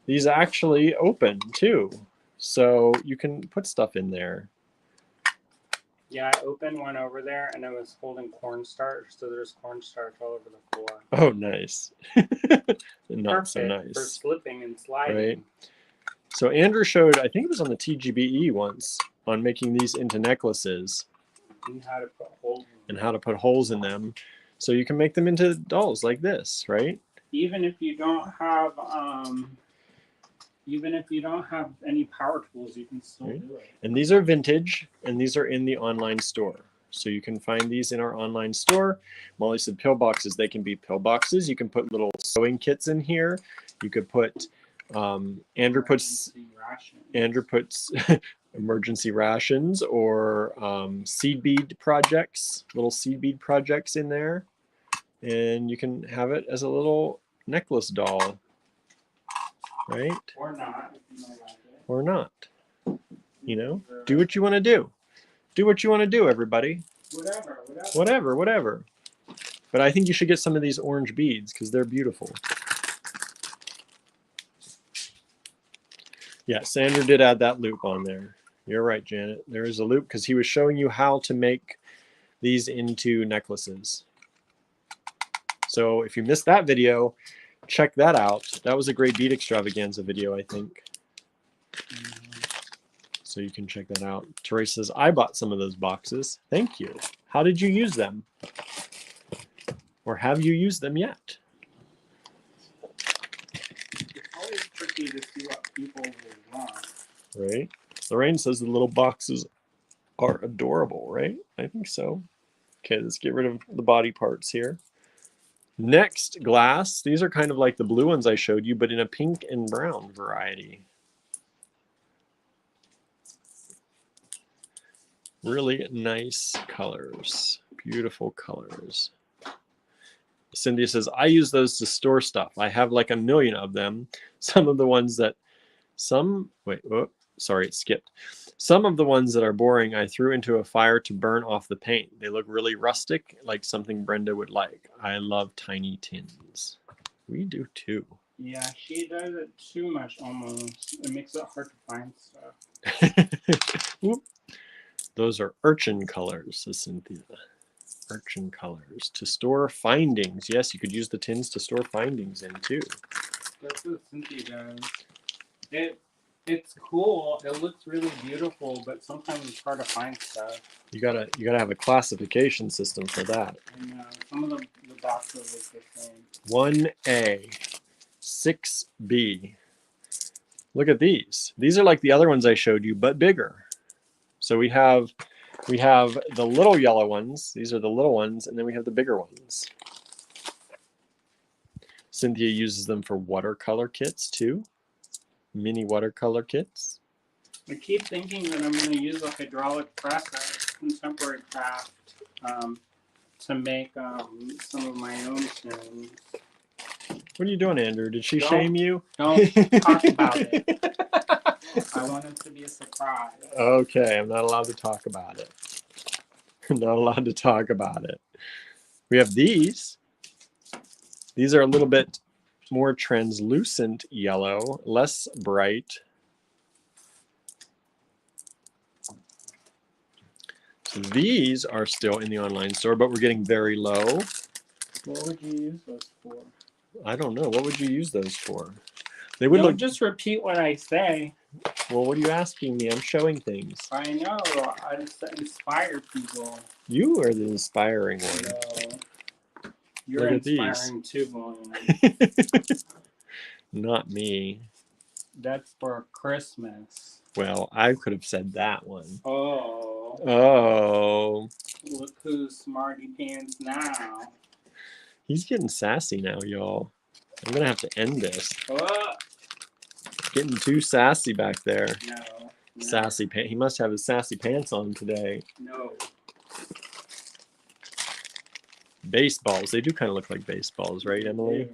these actually open too. So you can put stuff in there. Yeah, I opened one over there and I was holding cornstarch, so there's cornstarch all over the floor. Oh, nice. Not Perfect so nice. for slipping and sliding. Right. So Andrew showed, I think it was on the TGBE once, on making these into necklaces. And how to put holes in them. and how to put holes in them so you can make them into dolls like this, right? Even if you don't have any power tools, you can still do it. And these are vintage, and these are in the online store. So you can find these in our online store. Molly said pillboxes. They can be pillboxes. You can put little sewing kits in here. You could put, Andrew puts emergency rations or seed bead projects, little seed bead projects in there. And you can have it as a little necklace doll, right? Or not. If you don't like it. Or not. You know, do what you want to do. Do what you want to do, everybody. Whatever. But I think you should get some of these orange beads because they're beautiful. Yeah, Sandra did add that loop on there. You're right, Janet. There is a loop because he was showing you how to make these into necklaces. So if you missed that video, check that out. That was a great bead extravaganza video, I think. So you can check that out. Teresa says, I bought some of those boxes. Thank you. How did you use them? Or have you used them yet? It's always tricky to see what people will want. Right? Lorraine says the little boxes are adorable, right? I think so. Okay, let's get rid of the body parts here. Next, glass. These are kind of like the blue ones I showed you, but in a pink and brown variety. Really nice colors. Beautiful colors. Cynthia says, I use those to store stuff. I have like 1 million of them. Some of the ones that, it skipped. Some of the ones that are boring, I threw into a fire to burn off the paint. They look really rustic, like something Brenda would like. I love tiny tins. We do too. Yeah, she does it too much almost. It makes it hard to find stuff. Those are urchin colors, says Cynthia. Urchin colors. To store findings. Yes, you could use the tins to store findings in too. That's what Cynthia does. It's cool. It looks really beautiful, but sometimes it's hard to find stuff. You gotta have a classification system for that. I know. Some of the boxes look the same. 1A, 6B. Look at these. These are like the other ones I showed you, but bigger. So we have the little yellow ones. These are the little ones, and then we have the bigger ones. Cynthia uses them for watercolor kits too. Mini watercolor kits. I keep thinking that I'm going to use a hydraulic press at Contemporary Craft to make some of my own stones. What are you doing, Andrew? Did she shame you? Don't talk about it. I want it to be a surprise. Okay, I'm not allowed to talk about it. I'm not allowed to talk about it. We have these. These are a little bit more translucent yellow, less bright. So these are still in the online store, but we're getting very low. What would you use those for? I don't know. What would you use those for? They would Don't just repeat what I say. Well, what are you asking me? I'm showing things. I know. I just inspire people. You are the inspiring one. No. You're Look at inspiring too, William. Not me. That's for Christmas. Well, I could have said that one. Oh. Oh. Look who's smarty pants now. He's getting sassy now, y'all. I'm going to have to end this. Oh. Getting too sassy back there. No. Sassy pants. He must have his sassy pants on today. No. Baseballs. They do kind of look like baseballs, right, Emily?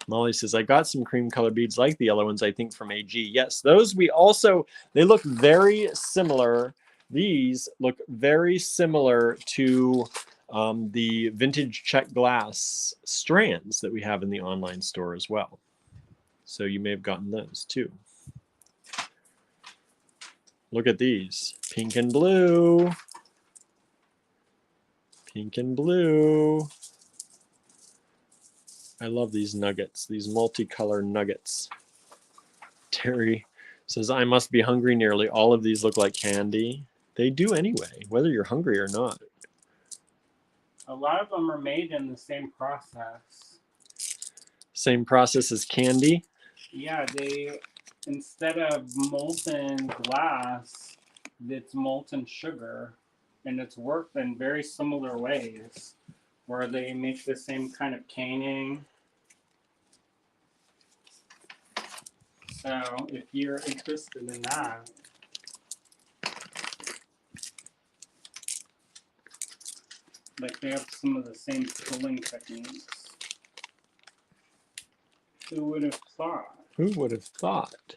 Molly says, I got some cream color beads like the yellow ones, I think, from AG. Yes, those we also, they look very similar. These look very similar to the vintage check glass strands that we have in the online store as well. So you may have gotten those too. Look at these. Pink and blue. Pink and blue. I love these nuggets, these multicolor nuggets. Terry Says, I must be hungry. Nearly all of these look like candy. They do anyway, whether you're hungry or not. A lot of them are made in the same process. Same process as candy. Yeah, they, instead of molten glass, it's molten sugar, and it's worked in very similar ways, where they make the same kind of caning. So if you're interested in that, like they have some of the same filling techniques. Who would have thought? Who would have thought?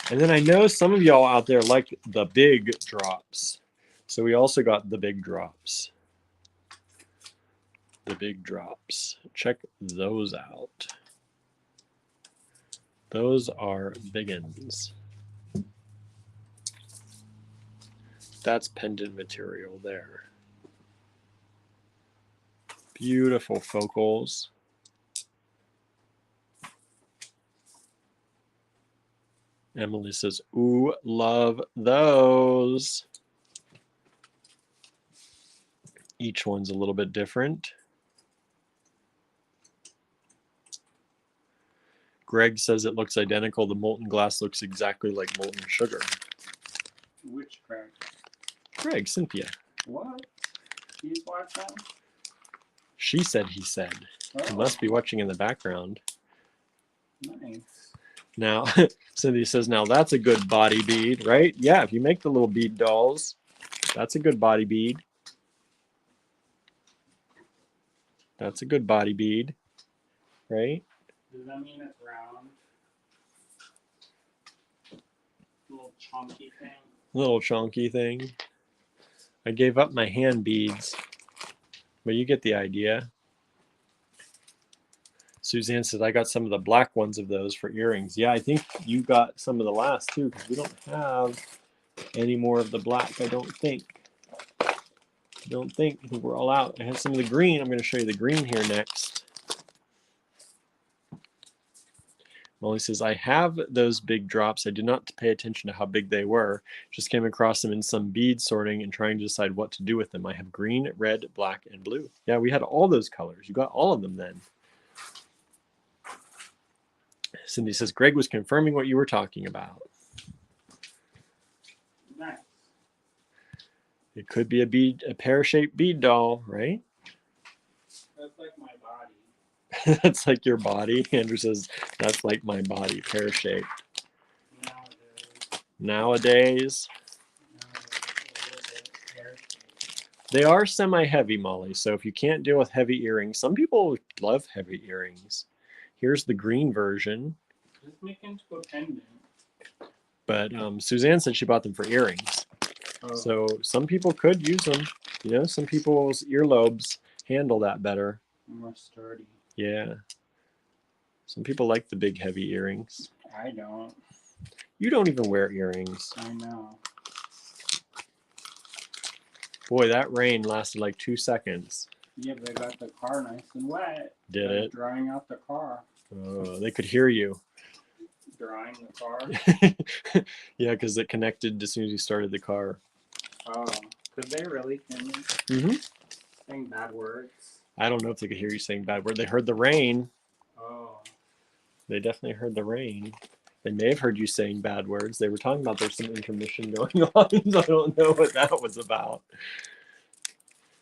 And then I know some of y'all out there like the big drops. So we also got the big drops. The big drops. Check those out. Those are biggins. That's pendant material there. Beautiful focals. Emily says, ooh, love those. Each one's a little bit different. Greg says it looks identical. The molten glass looks exactly like molten sugar. Which Greg? Greg, Cynthia. What? He's watching? She said he said. Oh. He must be watching in the background. Nice. Now, Cynthia says, now that's a good body bead, right? Yeah, if you make the little bead dolls, that's a good body bead. That's a good body bead, right? Does that mean it's round? Little chunky thing? Little chunky thing. I gave up my hand beads, but you get the idea. Suzanne says, I got some of the black ones of those for earrings. Yeah, I think you got some of the last too, because we don't have any more of the black, I don't think. I think we're all out. I have some of the green. I'm going to show you the green here next. Molly says, I have those big drops. I did not pay attention to how big they were. Just came across them in some bead sorting and trying to decide what to do with them. I have green, red, black, and blue. Yeah, we had all those colors. You got all of them then. Cindy says, Greg was confirming what you were talking about. Nice. It could be a pear-shaped bead doll, right? That's like my body. That's like your body. Andrew says, that's like my body, pear-shaped. Nowadays. They are semi-heavy, Molly, so if you can't deal with heavy earrings, some people love heavy earrings. Here's the green version. Just make into a pendant. But Suzanne said she bought them for earrings. Oh. So some people could use them. You know, some people's earlobes handle that better. More sturdy. Yeah. Some people like the big heavy earrings. I don't. You don't even wear earrings. I know. Boy, that rain lasted like 2 seconds. Yeah, but they got the car nice and wet. Did it? Drying out the car. Oh, they could hear you. Drying the car? Yeah, because it connected as soon as you started the car. Oh, could they really hear me? Mm-hmm. Saying bad words? I don't know if they could hear you saying bad words. They heard the rain. Oh. They definitely heard the rain. They may have heard you saying bad words. They were talking about there's some intermission going on. So I don't know what that was about.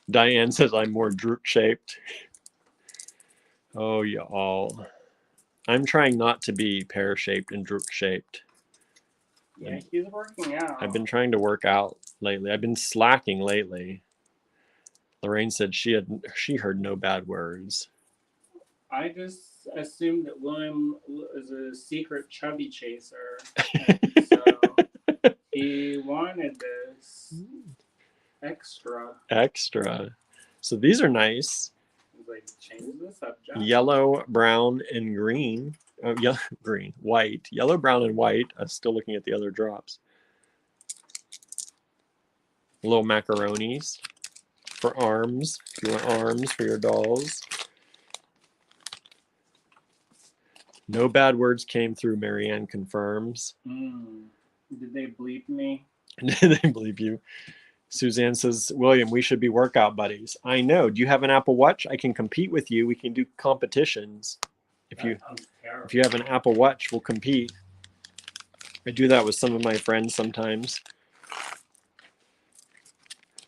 Diane says I'm more droop-shaped. Oh, y'all. I'm trying not to be pear-shaped and droop-shaped. Yeah, he's working out. I've been trying to work out lately. I've been slacking lately. Lorraine said she heard no bad words. I just assumed that William is a secret chubby chaser. So he wanted this extra. Extra. So these are nice. He's like, change the subject. Yellow, brown, and green. Oh, yellow, green, white. Yellow, brown, and white. I'm still looking at the other drops. Little macaronis for arms. If you want arms for your dolls. No bad words came through, Marianne confirms. Did they bleep me? They believe you. Suzanne says, William, we should be workout buddies. I know. Do you have an Apple Watch? I can compete with you. We can do competitions. If you have an Apple Watch, we'll compete. I do that with some of my friends sometimes.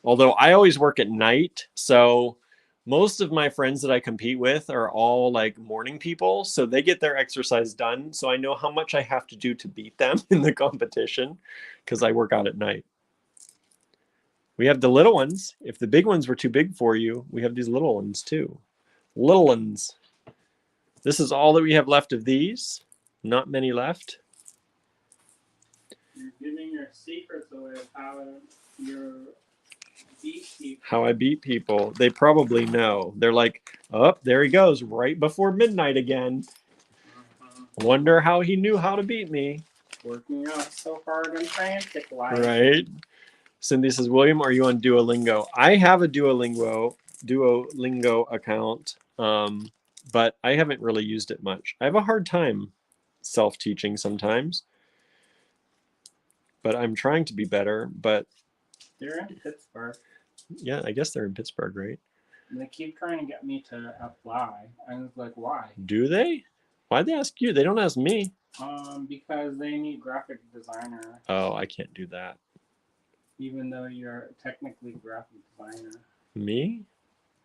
Although I always work at night, so most of my friends that I compete with are all like morning people, so they get their exercise done. So I know how much I have to do to beat them in the competition because I work out at night. We have the little ones. If the big ones were too big for you, we have these little ones too. Little ones. This is all that we have left of these. Not many left. You're giving your secrets away of how you beat people. How I beat people. They probably know. They're like, oh, there he goes, right before midnight again. Wonder how he knew how to beat me. Working out so hard in frantic life. Right. Cindy says, William, are you on Duolingo? I have a Duolingo account, but I haven't really used it much. I have a hard time self-teaching sometimes, but I'm trying to be better. But they're in Pittsburgh. Yeah, I guess they're in Pittsburgh, right? And they keep trying to get me to apply. I was like, why? Do they? Why'd they ask you? They don't ask me. Because they need graphic designer. Oh, I can't do that. Even though you're technically graphic designer. Me?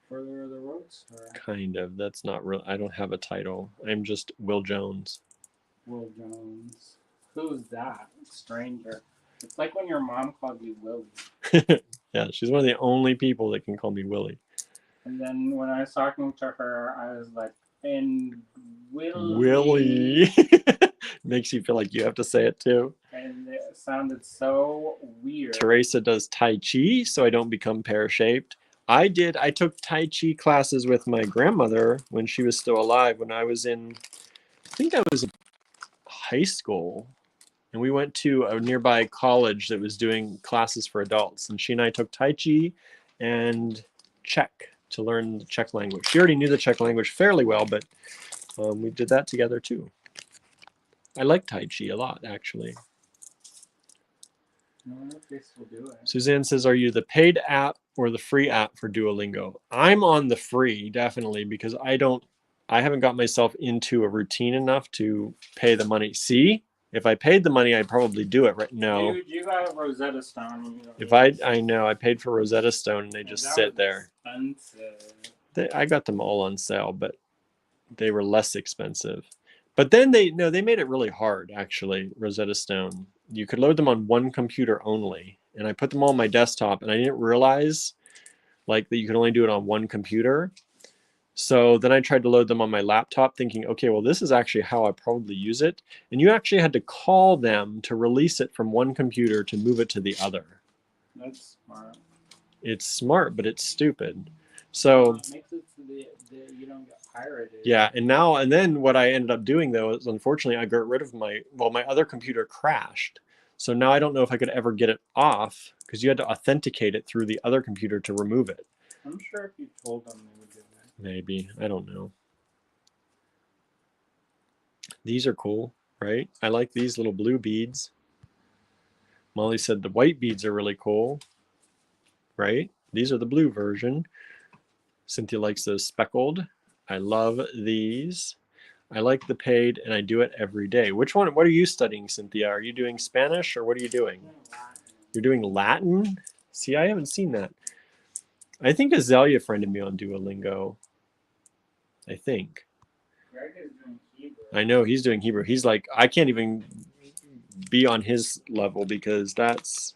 For the Roadster. Kind of. That's not real. I don't have a title. I'm just Will Jones. Will Jones. Who's that? Stranger. It's like when your mom called you Willie. Yeah, she's one of the only people that can call me Willie. And then when I was talking to her, I was like, and Willie. Makes you feel like you have to say it too. And it sounded so weird. Teresa does Tai Chi, so I don't become pear-shaped. I took Tai Chi classes with my grandmother when she was still alive, when I was in, I think I was in high school. And we went to a nearby college that was doing classes for adults. And she and I took Tai Chi and Czech to learn the Czech language. She already knew the Czech language fairly well, but we did that together too. I like Tai Chi a lot, actually. I wonder if they still do it. Suzanne says, are you the paid app or the free app for Duolingo? I'm on the free, definitely, because I haven't got myself into a routine enough to pay the money. See? If I paid the money, I'd probably do it right now. Dude, you got a Rosetta Stone. If I know, I paid for Rosetta Stone and they just sit there. Expensive. I got them all on sale, but they were less expensive. But then they made it really hard, actually, Rosetta Stone. You could load them on one computer only. And I put them all on my desktop, and I didn't realize like that you could only do it on one computer. So then I tried to load them on my laptop thinking, okay, well, this is actually how I probably use it. And you actually had to call them to release it from one computer to move it to the other. That's smart. It's smart, but it's stupid. So it makes it so that you don't get pirated. Yeah, and then what I ended up doing though is unfortunately I got rid of my other computer crashed. So now I don't know if I could ever get it off because you had to authenticate it through the other computer to remove it. I'm sure if you told them they would do that. Maybe. I don't know. These are cool, right? I like these little blue beads. Molly said the white beads are really cool, right? These are the blue version. Cynthia likes those speckled. I love these. I like the paid, and I do it every day. Which one? What are you studying, Cynthia? Are you doing Spanish, or what are you doing? You're doing Latin? See, I haven't seen that. I think Azalea friended me on Duolingo. I think. Greg is doing Hebrew. I know he's doing Hebrew. He's like, I can't even be on his level because that's...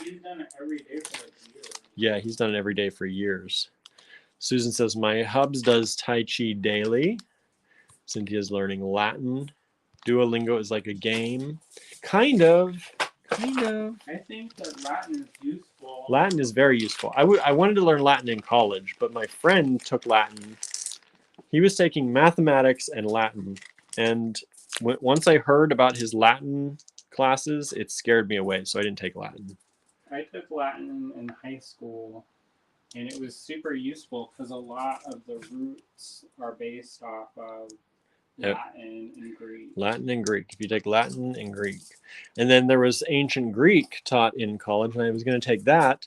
He's done it every day for like years. Yeah, he's done it every day for years. Susan says, my hubs does Tai Chi daily. Cynthia's learning Latin. Duolingo is like a game. Kind of. I think that Latin is useful. Latin is very useful. I wanted to learn Latin in college, but my friend took Latin. He was taking mathematics and Latin. And once I heard about his Latin classes, it scared me away, so I didn't take Latin. I took Latin in high school, and it was super useful because a lot of the roots are based off of Latin and Greek. Latin and Greek. If you take Latin and Greek. And then there was ancient Greek taught in college, and I was going to take that.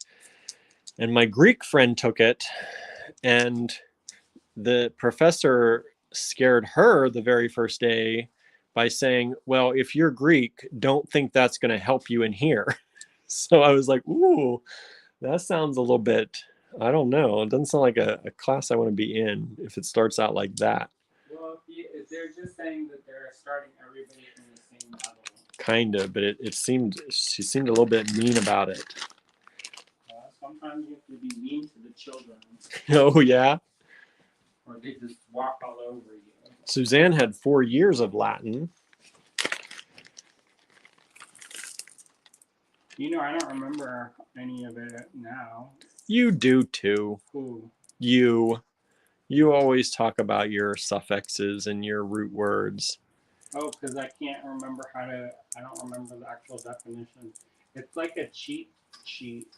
And my Greek friend took it, and the professor scared her the very first day by saying, well, if you're Greek, don't think that's going to help you in here. So I was like, ooh, that sounds a little bit, I don't know. It doesn't sound like a class I want to be in if it starts out like that. Well, if they're just saying that they're starting everybody from the same level. Kind of, but she seemed a little bit mean about it. Sometimes you have to be mean to the children. Oh, yeah? Or they just walk all over you. Suzanne had 4 years of Latin. You know, I don't remember any of it now. You do too. Who? You always talk about your suffixes and your root words. Oh, because I can't remember I don't remember the actual definition. It's like a cheat sheet.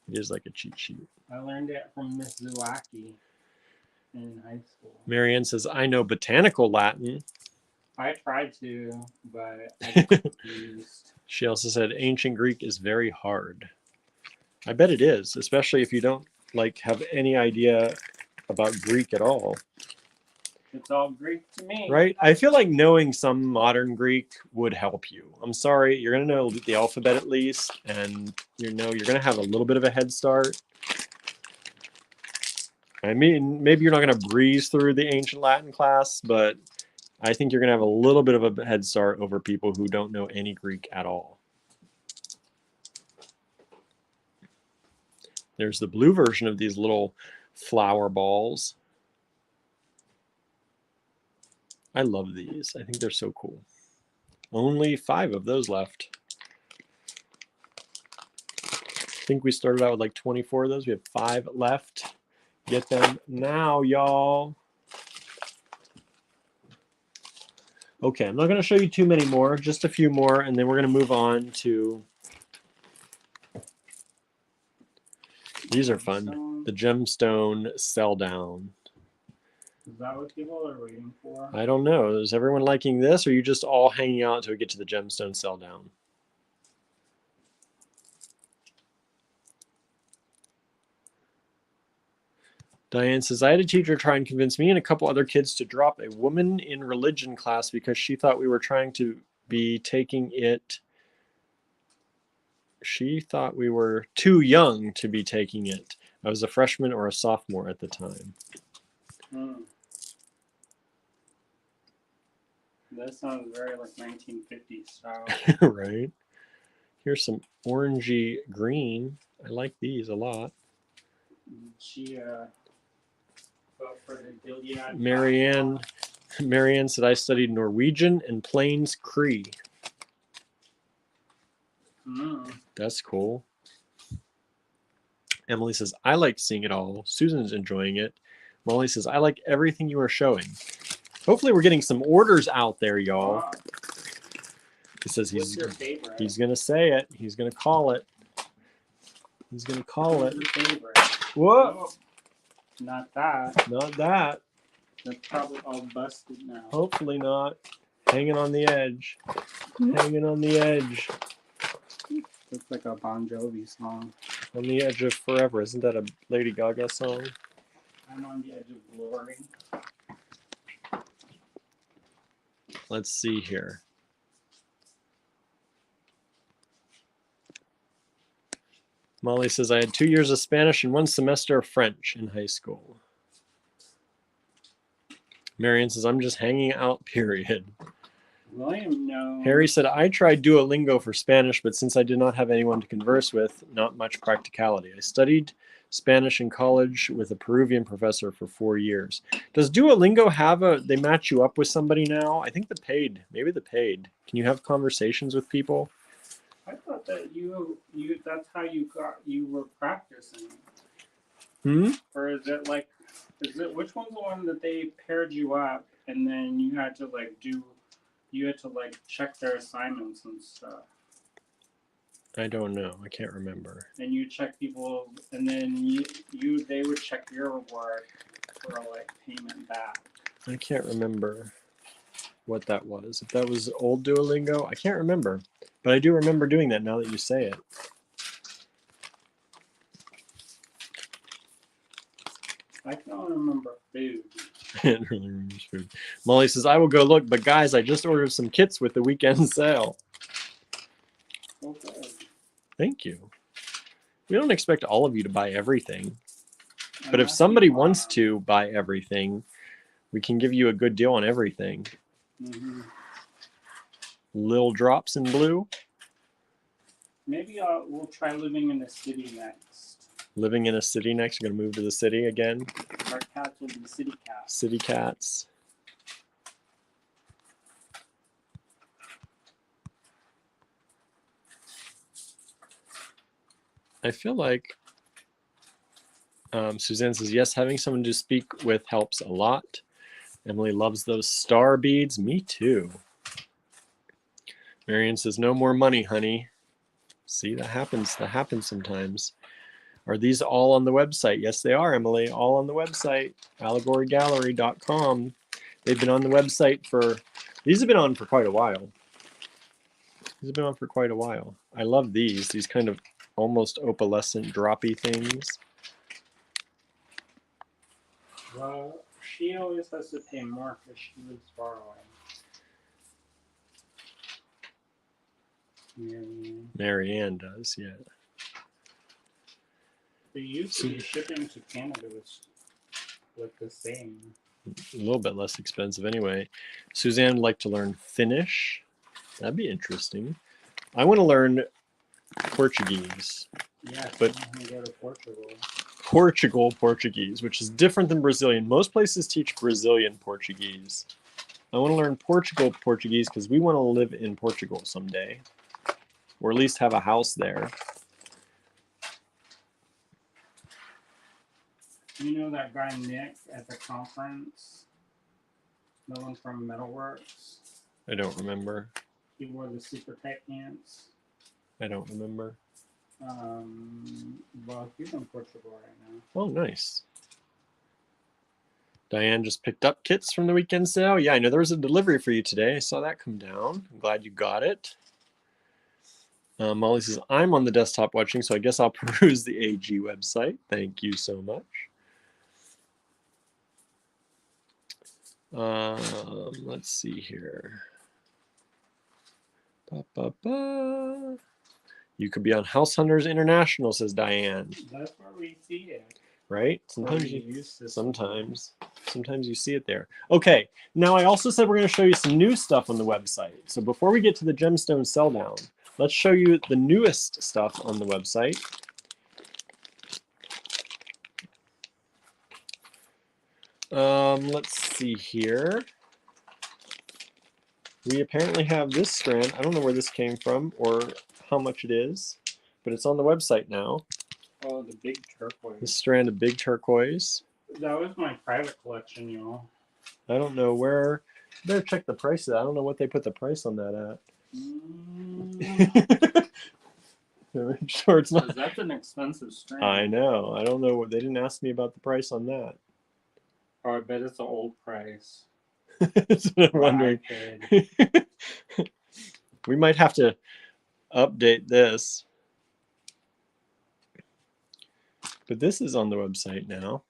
It is like a cheat sheet. I learned it from Miss Zawacki in high school. Marianne says, I know botanical Latin. I tried to, but I got confused. She also said ancient Greek is very hard. I bet it is, especially if you don't have any idea about Greek at all. It's all Greek to me. Right? I feel like knowing some modern Greek would help you. I'm sorry, you're going to know the alphabet at least, and you're going to have a little bit of a head start. I mean, maybe you're not going to breeze through the ancient Latin class, but I think you're going to have a little bit of a head start over people who don't know any Greek at all. There's the blue version of these little flower balls. I love these. I think they're so cool. Only 5 of those left. I think we started out with like 24 of those. We have 5 left. Get them now, y'all. Okay, I'm not going to show you too many more, just a few more, and then we're going to move on to... These are fun. The gemstone sell down. Is that what people are waiting for? I don't know. Is everyone liking this, or are you just all hanging out until we get to the gemstone sell down? Diane says, I had a teacher try and convince me and a couple other kids to drop a woman in religion class because she thought we were trying to be taking it. She thought we were too young to be taking it. I was a freshman or a sophomore at the time. That sounds very like 1950s style. Right. Here's some orangey green. I like these a lot. She vote for the Gilead. Marianne said I studied Norwegian and Plains Cree. That's cool. Emily says, I like seeing it all. Susan's enjoying it. Molly says, I like everything you are showing. Hopefully we're getting some orders out there, y'all. He says he's going to say it. He's going to call it. He's going to call it. Whoa. Not that. Not that. That's probably all busted now. Hopefully not. Hanging on the edge. Hanging on the edge. Looks like a Bon Jovi song. On the edge of forever. Isn't that a Lady Gaga song? I'm on the edge of glory. Let's see here. Molly says, I had 2 years of Spanish and 1 semester of French in high school. Marianne says, I'm just hanging out, period. William, no. Harry said, I tried Duolingo for Spanish, but since I did not have anyone to converse with, not much practicality. I studied Spanish in college with a Peruvian professor for 4 years. Does Duolingo have they match you up with somebody now? I think maybe the paid. Can you have conversations with people? I thought that that's how you were practicing. Or is it which one's the one that they paired you up and then you had to check their assignments and stuff? I don't know. I can't remember. And you check people, and then they would check your work for payment back. I can't remember. what that was. If that was old Duolingo, I can't remember. But I do remember doing that now that you say it. I don't remember food. It really remembers food. Molly says, I will go look, but guys, I just ordered some kits with the weekend sale. Okay. Thank you. We don't expect all of you to buy everything. But if Unless somebody you wants are. to buy everything, we can give you a good deal on everything. Mm-hmm. Little drops in blue. Maybe we'll try living in the city next. Living in a city next. We're going to move to the city again. Our cats will be city cats. City cats. I feel like Suzanne says, yes, having someone to speak with helps a lot. Emily loves those star beads. Me too. Marion says, no more money, honey. See, that happens. That happens sometimes. Are these all on the website? Yes, they are, Emily. All on the website, allegorygallery.com. They've been on the website for, these have been on for quite a while. These have been on for quite a while. I love these kind of almost opalescent droppy things. Well, she always has to pay more because she lives far away. Marianne does, yeah. The usually shipping to Canada was like the same. A little bit less expensive anyway. Suzanne would like to learn Finnish. That'd be interesting. I want to learn Portuguese. Yeah, but go to Portugal Portuguese, which is different than Brazilian. Most places teach Brazilian Portuguese. I want to learn Portugal Portuguese because we want to live in Portugal someday, or at least have a house there. You know that guy Nick at the conference? The one from Metalworks? I don't remember. He wore the super tight pants. I don't remember. Well, he's in Portugal right now. Oh, nice. Diane just picked up kits from the weekend sale. Yeah, I know there was a delivery for you today. I saw that come down. I'm glad you got it. Molly says, I'm on the desktop watching, so I guess I'll peruse the AG website. Thank you so much. Let's see here. You could be on House Hunters International, says Diane. That's where we see it. Right? Sometimes you see it there. Okay, now I also said we're going to show you some new stuff on the website. So before we get to the gemstone sell down, let's show you the newest stuff on the website. Let's see here. We apparently have this strand. I don't know where this came from or how much it is, but it's on the website now. Oh, the big turquoise. This strand of big turquoise. That was my private collection, y'all. I don't know where. Better check the prices. I don't know what they put the price on that at. Make sure it's not. That's an expensive strand. I know. I don't know. They didn't ask me about the price on that. Oh, I bet it's an old price. That's what I'm wondering. We might have to update this. But this is on the website now.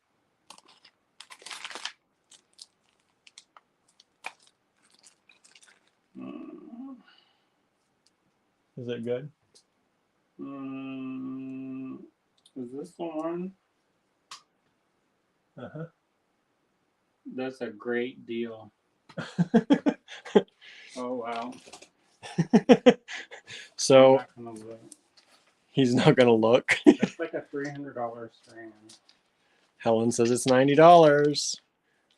Is that good? Is this the one? Uh-huh. That's a great deal. Oh, wow. So he's not going to look. That's like a $300 strand. Helen says it's $90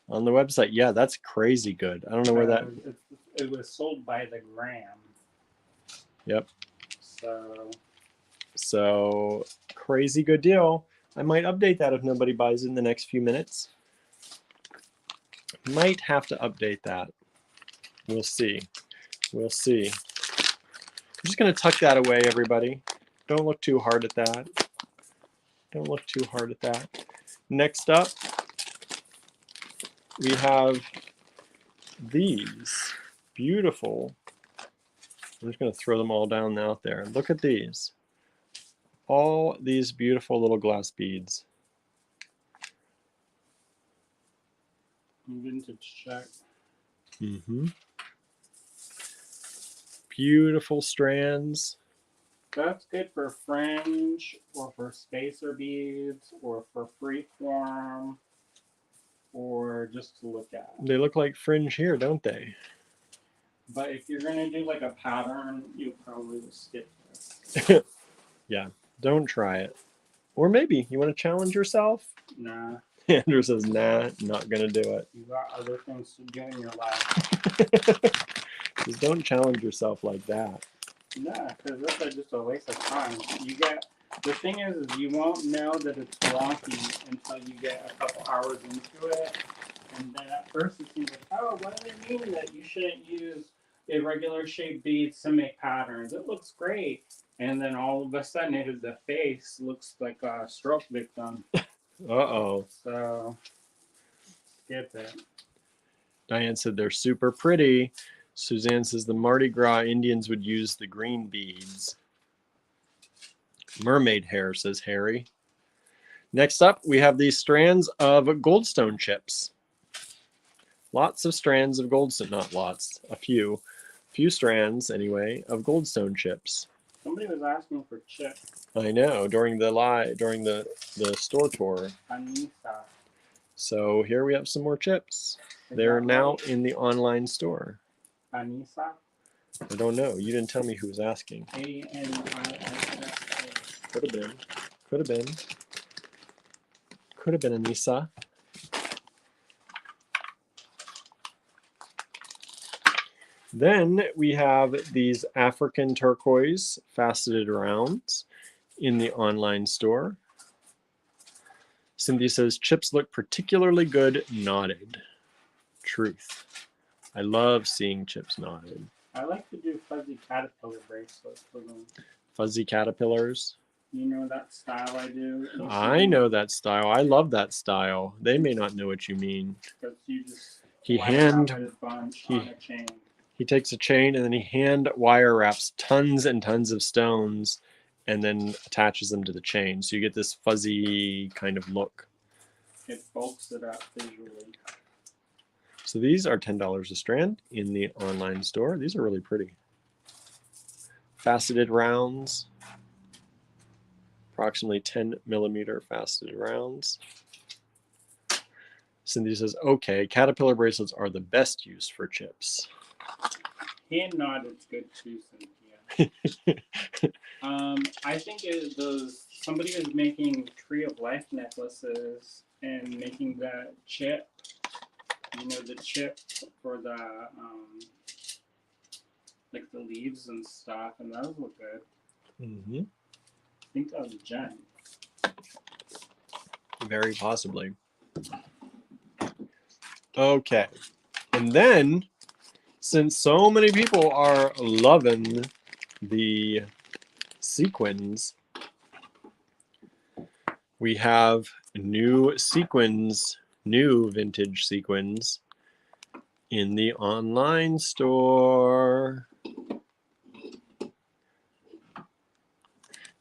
on the website. Yeah, that's crazy good. I don't know where that... It was sold by the gram. Yep. So crazy good deal. I might update that if nobody buys it in the next few minutes. Might have to update that. We'll see. We'll see. I'm just going to tuck that away, everybody. Don't look too hard at that. Don't look too hard at that. Next up, we have these. beautiful. I'm just going to throw them all down out there. Look at these. All these beautiful little glass beads. Vintage check. Mm-hmm. Beautiful strands. That's good for fringe or for spacer beads or for freeform or just to look at. They look like fringe here, don't they? But if you're going to do like a pattern, you probably will skip this. Yeah, don't try it. Or maybe you want to challenge yourself? Nah. Andrew says, nah, not going to do it. You got other things to do in your life. Just don't challenge yourself like that. Nah, because this is just a waste of time. The thing is you won't know that it's wonky until you get a couple hours into it. And then at first it seems like, oh, what do they mean that you shouldn't use irregular shaped beads to make patterns? It looks great. And then all of a sudden the face looks like a stroke victim. Uh-oh. So skip it. Diane said they're super pretty. Suzanne says the Mardi Gras Indians would use the green beads. Mermaid hair, says Harry. Next up, we have these strands of goldstone chips. Lots of strands of goldstone, not lots, a few strands anyway of goldstone chips. Somebody was asking for chips. I know, during the store tour. Anissa. So here we have some more chips. They're now in the online store. Anissa? I don't know. You didn't tell me who was asking. A-N-I-S-S-A. Could have been. Could have been. Could have been Anissa. Then we have these African turquoise faceted rounds in the online store. Cindy says, chips look particularly good knotted. Truth. I love seeing chips knotted. I like to do fuzzy caterpillar bracelets for them. Fuzzy caterpillars. You know that style I do? I know that style. I love that style. They may not know what you mean. Because you just He takes a chain and then he hand wire wraps tons and tons of stones and then attaches them to the chain. So you get this fuzzy kind of look. It bulks it up visually. So these are $10 a strand in the online store. These are really pretty. Faceted rounds. Approximately 10 millimeter faceted rounds. Cindy says, okay, caterpillar bracelets are the best use for chips. Hand knotted good too, Cynthia. I think somebody was making Tree of Life necklaces and making the chip, the chip for the like the leaves and stuff, and those look good. Mm-hmm. I think that was Jen. Very possibly. Okay. And then, since so many people are loving the sequins, we have new vintage sequins in the online store.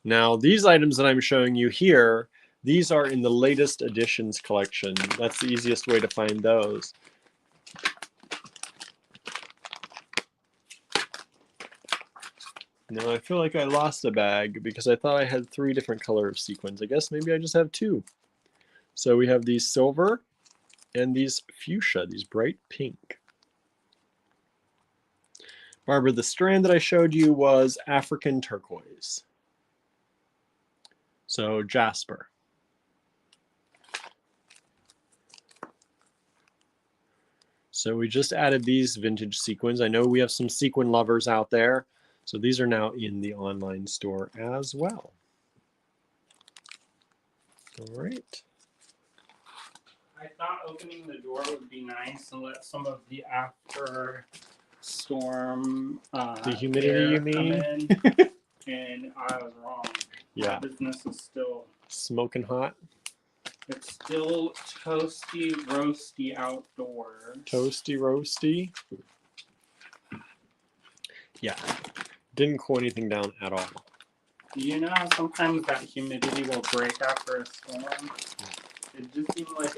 Now, these items that I'm showing you here, these are in the latest editions collection. That's the easiest way to find those. Now, I feel like I lost a bag because I thought I had 3 different color of sequins. I guess maybe I just have 2. So we have these silver and these fuchsia, these bright pink. Barbara, the strand that I showed you was African turquoise. So jasper. So we just added these vintage sequins. I know we have some sequin lovers out there. So these are now in the online store as well. All right. I thought opening the door would be nice and let some of the after storm the humidity, you mean? And I was wrong. Yeah. My business is still smoking hot. It's still toasty, roasty outdoors. Toasty, roasty. Yeah, didn't cool anything down at all. You know how sometimes that humidity will break after a storm? It just seems like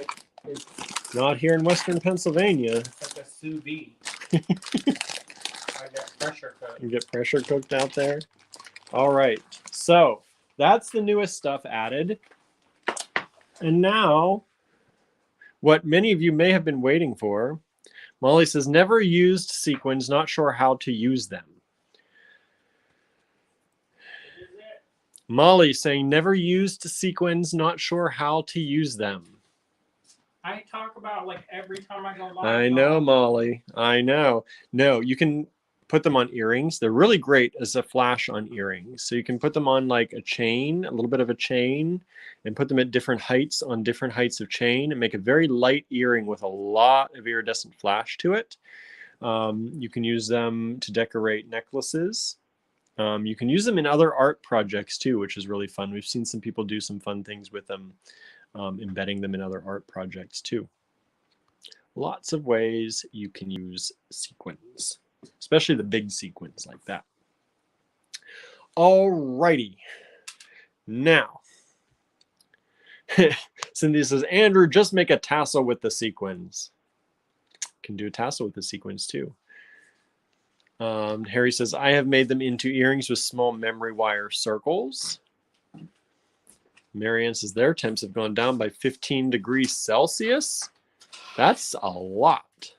it's Not here in Western Pennsylvania. like a sous vide. I get pressure cooked. You get pressure cooked out there. All right, so that's the newest stuff added. And now, what many of you may have been waiting for, Molly says, never used sequins, not sure how to use them. Molly saying, never used sequins, not sure how to use them. I talk about like every time I go live. I know, Molly. I know. No, you can put them on earrings. They're really great as a flash on earrings. So you can put them on like a chain, a little bit of a chain, and put them at different heights on different heights of chain and make a very light earring with a lot of iridescent flash to it. You can use them to decorate necklaces. You can use them in other art projects too, which is really fun. We've seen some people do some fun things with them, embedding them in other art projects too. Lots of ways you can use sequins, especially the big sequins like that. All righty. Now, Cindy says, Andrew, just make a tassel with the sequins. Can do a tassel with the sequins too. Harry says, I have made them into earrings with small memory wire circles. Marianne says, their temps have gone down by 15 degrees Celsius. That's a lot.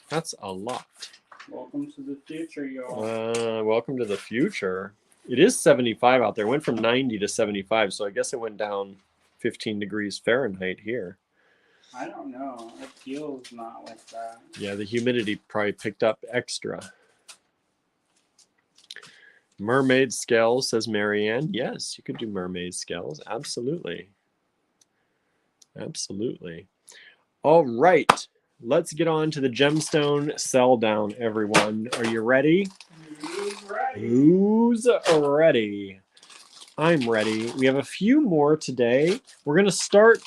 That's a lot. Welcome to the future, y'all. Welcome to the future. It is 75 out there. It went from 90 to 75, so I guess it went down 15 degrees Fahrenheit here. I don't know. It feels not like that. Yeah, the humidity probably picked up extra. Mermaid scales, says Marianne. Yes, you could do mermaid scales. Absolutely. Absolutely. All right. Let's get on to the gemstone sell down, everyone. Are you ready? Who's ready? Who's ready? I'm ready. We have a few more today. We're going to start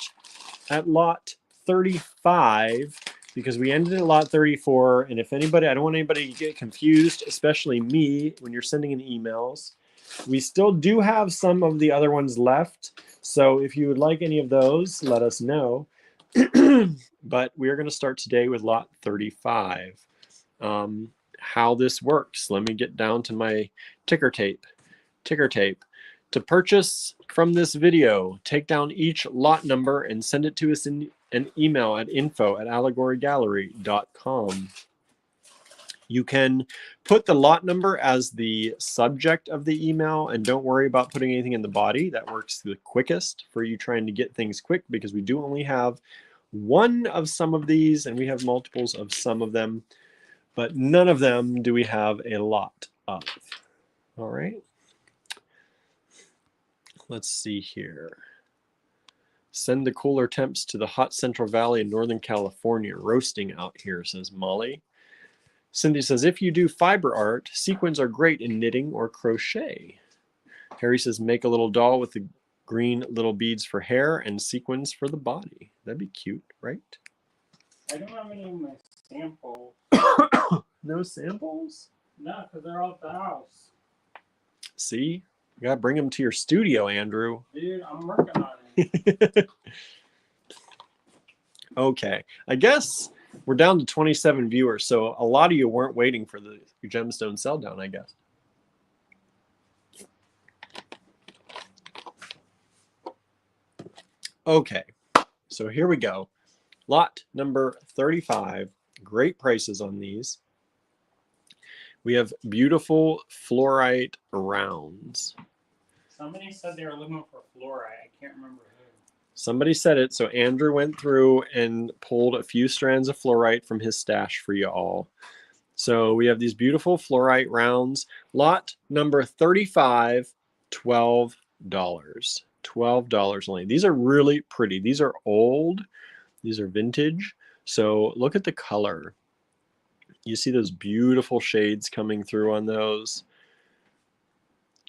at lot 35 because we ended at lot 34. And if anybody, I don't want anybody to get confused, especially me, when you're sending in emails. We still do have some of the other ones left. So if you would like any of those, let us know. But we're going to start today with lot 35. How this works. Let me get down to my ticker tape. Ticker tape. To purchase from this video, take down each lot number and send it to us in an email at info@allegorygallery.com. You can put the lot number as the subject of the email and don't worry about putting anything in the body. That works the quickest for you trying to get things quick because we do only have one of some of these and we have multiples of some of them, but none of them do we have a lot of. All right. Let's see here. Send the cooler temps to the hot Central Valley in Northern California. Roasting out here, says Molly. Cindy says, if you do fiber art, sequins are great in knitting or crochet. Harry says, make a little doll with the green little beads for hair and sequins for the body. That'd be cute, right? I don't have any of my samples. No samples? No, because they're all at the house. See? You gotta bring them to your studio, Andrew. Dude, I'm working on it. Okay. I guess we're down to 27 viewers, so a lot of you weren't waiting for the gemstone sell down, I guess. Okay, so here we go. Lot number 35. Great prices on these. We have beautiful fluorite rounds. Somebody said they were looking for fluorite. I can't remember who. Somebody said it, so Andrew went through and pulled a few strands of fluorite from his stash for you all. So we have these beautiful fluorite rounds. Lot number 35, $12. $12 only. These are really pretty. These are old. These are vintage. So look at the color. You see those beautiful shades coming through on those.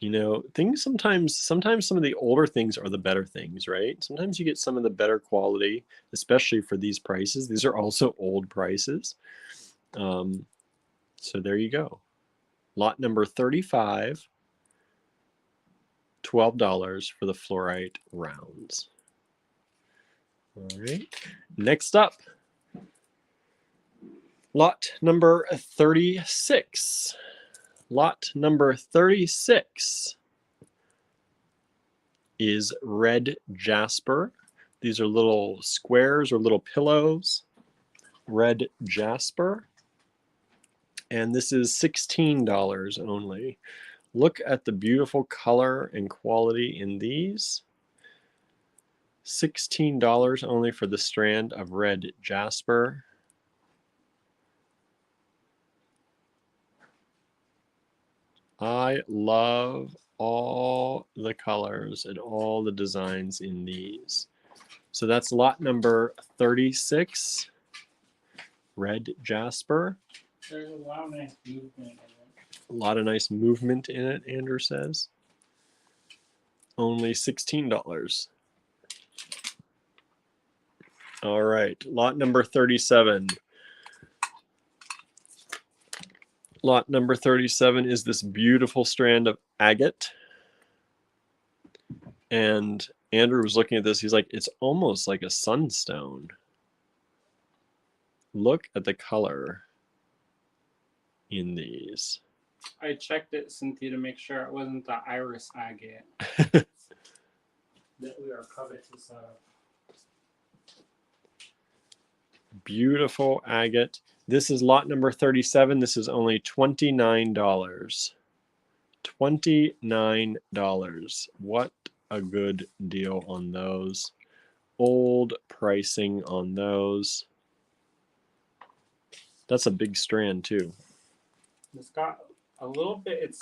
You know, things sometimes some of the older things are the better things, right? Sometimes you get some of the better quality, especially for these prices. These are also old prices. So there you go. Lot number 35, $12 for the fluorite rounds. All right. Next up, lot number 36. Lot number 36 is red jasper. These are little squares or little pillows. Red jasper. And this is $16 only. Look at the beautiful color and quality in these. $16 only for the strand of red jasper. I love all the colors and all the designs in these. So that's lot number 36, red jasper. There's a lot of nice movement in it. A lot of nice movement in it, Andrew says. Only $16. All right, lot number 37. Lot number 37 is this beautiful strand of agate. And Andrew was looking at this. He's like, it's almost like a sunstone. Look at the color in these. I checked it, Cynthia, to make sure it wasn't the iris agate that we are covetous of. Beautiful agate. This is lot number 37. This is only $29. $29. What a good deal on those. Old pricing on those. That's a big strand too. It's got a little bit, it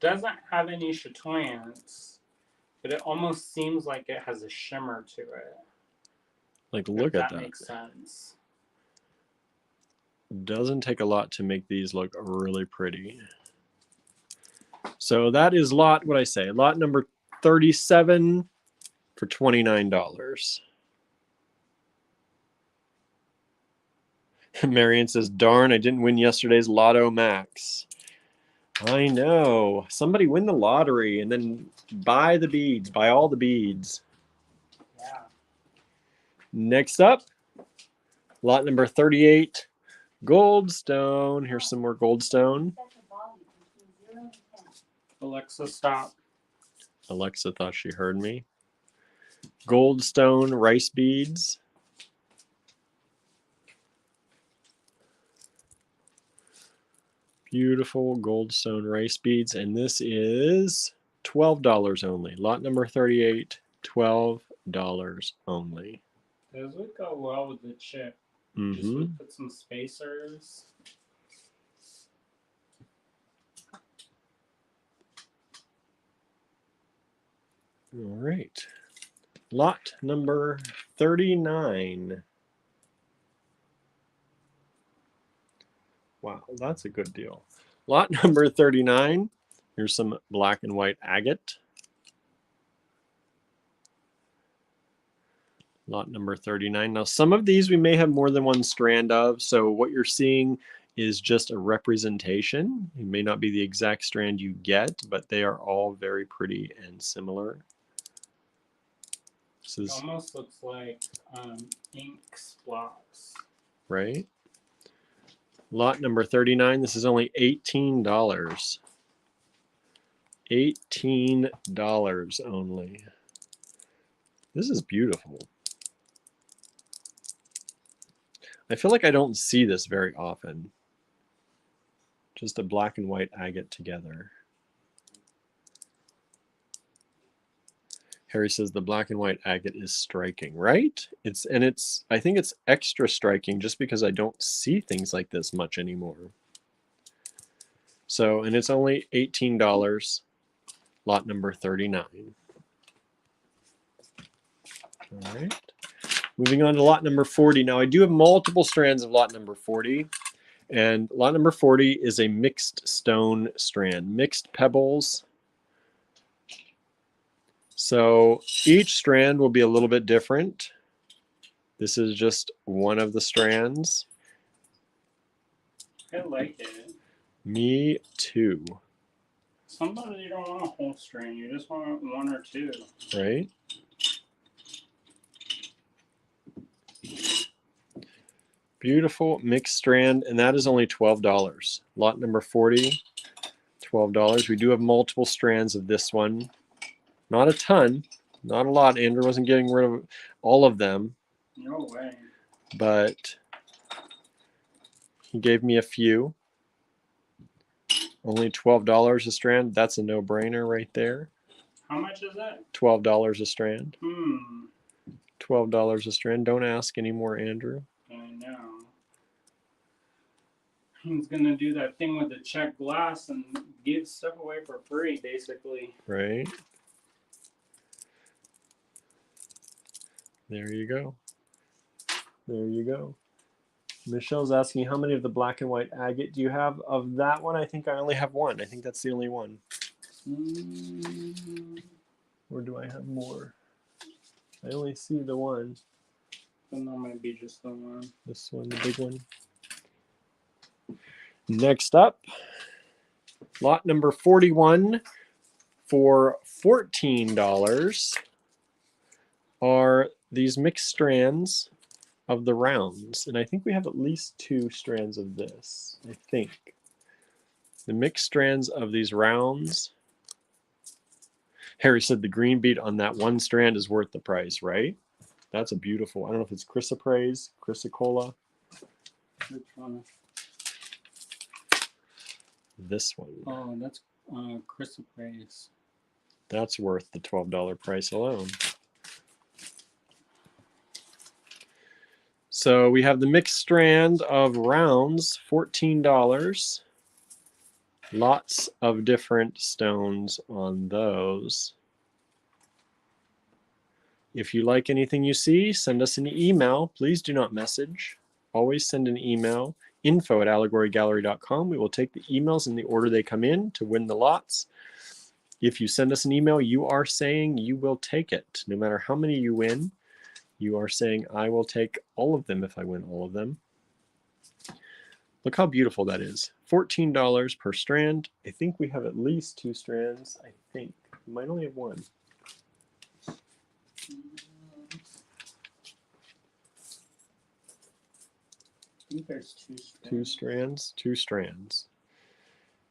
doesn't have any chatoyance, but it almost seems like it has a shimmer to it. Like, look at that. That makes sense. Doesn't take a lot to make these look really pretty. So that is lot number 37 for $29. Marion says, darn, I didn't win yesterday's Lotto Max. I know. Somebody win the lottery and then buy the beads, buy all the beads. Yeah. Next up, lot number 38, goldstone. Here's some more goldstone. Alexa, stop. Alexa thought she heard me. Goldstone rice beads. Beautiful goldstone rice beads. And this is $12 only. Lot number 38, $12 only. Those would go well with the chip. Just would put some spacers. All right. Lot number 39. Wow, that's a good deal. Lot number 39. Here's some black and white agate. Lot number 39. Now, some of these we may have more than one strand of, so what you're seeing is just a representation. It may not be the exact strand you get, but they are all very pretty and similar. This is, it almost looks like ink splocks. Right? Lot number 39. This is only $18. $18 only. This is beautiful. I feel like I don't see this very often. Just a black and white agate together. Harry says the black and white agate is striking, right? I think it's extra striking just because I don't see things like this much anymore. So, and it's only $18, lot number 39. All right. Moving on to lot number 40. Now, I do have multiple strands of lot number 40. And lot number 40 is a mixed stone strand, mixed pebbles. So each strand will be a little bit different. This is just one of the strands. I like it. Me too. Sometimes you don't want a whole strand. You just want one or two. Right? Beautiful mixed strand, and that is only $12. Lot number 40, $12. We do have multiple strands of this one. Not a ton, not a lot. Andrew wasn't getting rid of all of them. No way. But he gave me a few. Only $12 a strand. That's a no-brainer right there. How much is that? $12 a strand. Hmm. $12 a strand. Don't ask anymore, Andrew. I know. He's gonna do that thing with the check glass and give stuff away for free, basically. Right. There you go. There you go. Michelle's asking, how many of the black and white agate do you have? Of that one, I think I only have one. I think that's the only one. Or do I have more? I only see the one. Then that might be just the one. This one, the big one. Next up, lot number 41 for $14 are these mixed strands of the rounds. And I think we have at least 2 strands of this, I think. The mixed strands of these rounds. Harry said the green bead on that one strand is worth the price, right? That's a beautiful, I don't know if it's chrysoprase, chrysocolla. Which one? This one. Oh, that's chrysoprase. That's worth the $12 price alone. So we have the mixed strand of rounds, $14. Lots of different stones on those. If you like anything you see, send us an email. Please do not message. Always send an email, info@allegorygallery.com. We will take the emails in the order they come in to win the lots. If you send us an email, you are saying you will take it. No matter how many you win, you are saying, I will take all of them if I win all of them. Look how beautiful that is. $14 per strand. I think we have at least 2 strands. I think. We might only have one. I think there's 2 strands. 2 strands. 2 strands.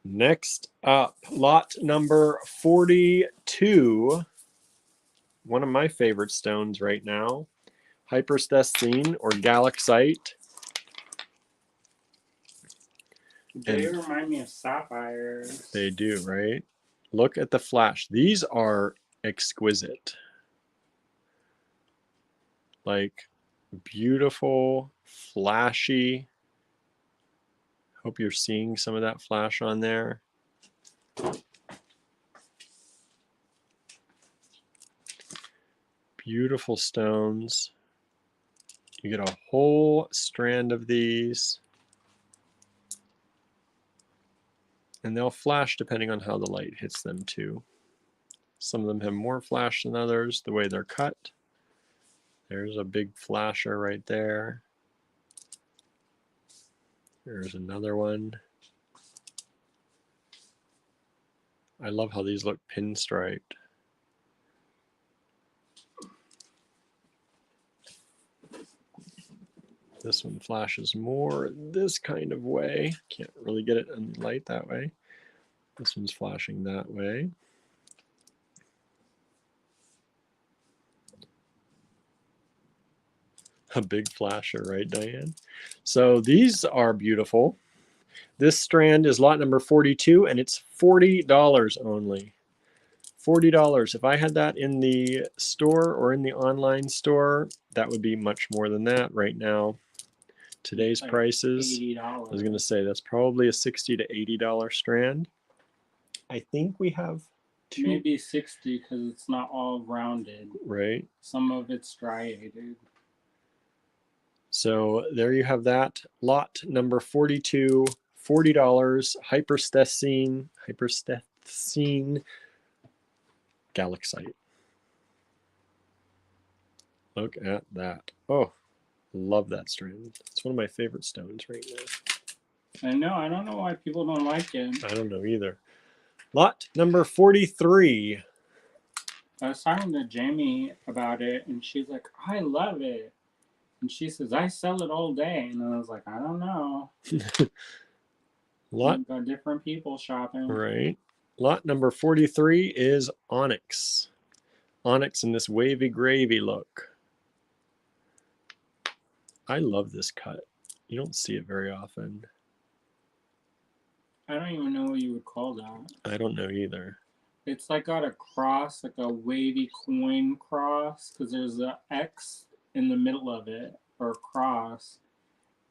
Next up, lot number 42. One of my favorite stones right now. Hyperstescine or galaxite. They remind me of sapphires. They do, right? Look at the flash. These are exquisite. Like beautiful, flashy. Hope you're seeing some of that flash on there. Beautiful stones. You get a whole strand of these. And they'll flash depending on how the light hits them too. Some of them have more flash than others, the way they're cut. There's a big flasher right there. There's another one. I love how these look pinstriped. This one flashes more this kind of way. Can't really get it in light that way. This one's flashing that way. A big flasher, right, Diane? So these are beautiful. This strand is lot number 42, and it's $40 only. $40. If I had that in the store or in the online store, that would be much more than that right now. Today's like prices, $80. I was going to say, that's probably a $60 to $80 strand. I think we have 2. Maybe 60 because it's not all rounded. Right. Some of it's striated. So there you have that. Lot number 42, $40, hyperstescine galaxite. Look at that. Oh, love that strand. It's one of my favorite stones right now. I know. I don't know why people don't like it. I don't know either. Lot number 43. I was talking to Jamie about it, and she's like, I love it. And she says, I sell it all day. And I was like, I don't know. Lot, We've got different people shopping. right. Lot number 43 is onyx. Onyx in this wavy gravy look. I love this cut. You don't see it very often. I don't even know what you would call that. I don't know either. It's like got a cross, like a wavy coin cross, because there's an X in the middle of it, or cross,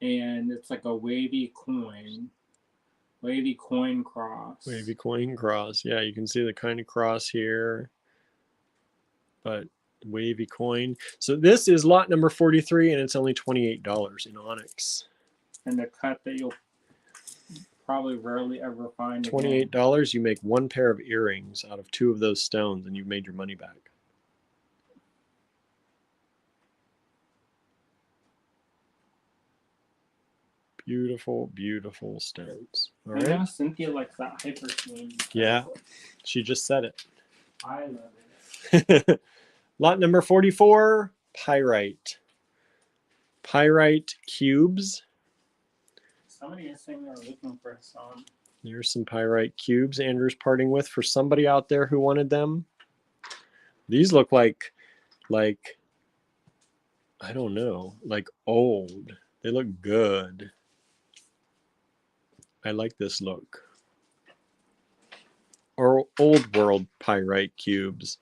and it's like a wavy coin cross. Wavy coin cross. Yeah, you can see the kind of cross here. But wavy coin. So this is lot number 43, and it's only $28 in onyx. And a cut that you'll probably rarely ever find. $28, again. you make one pair of earrings out of 2 of those stones, and you've made your money back. Beautiful, beautiful stones. All right. I know Cynthia likes that hyper swing. Yeah, she just said it. I love it. Lot number 44, pyrite. Pyrite cubes. Somebody is saying they're looking for some. There's some pyrite cubes Andrew's parting with for somebody out there who wanted them. These look like I don't know, like old. They look good. I like this look. Or old world pyrite cubes.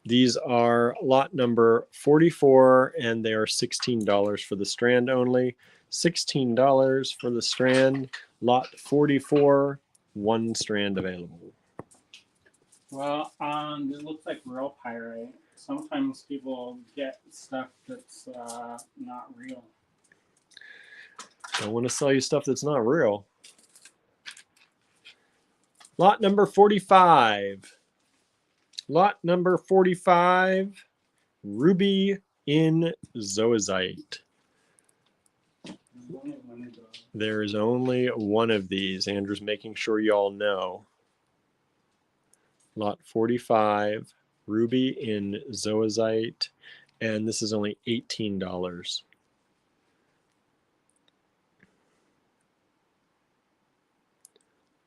These are lot number 44, and they are $16 for the strand only. $16 for the strand. Lot 44, 1 strand available. Well, this looks like real pyrite. Sometimes people get stuff that's not real. I want to sell you stuff that's not real. Lot number 45. Lot number 45, ruby in zoisite. There is only one of these. Andrew's making sure you all know. Lot 45, ruby in zoisite, and this is only $18.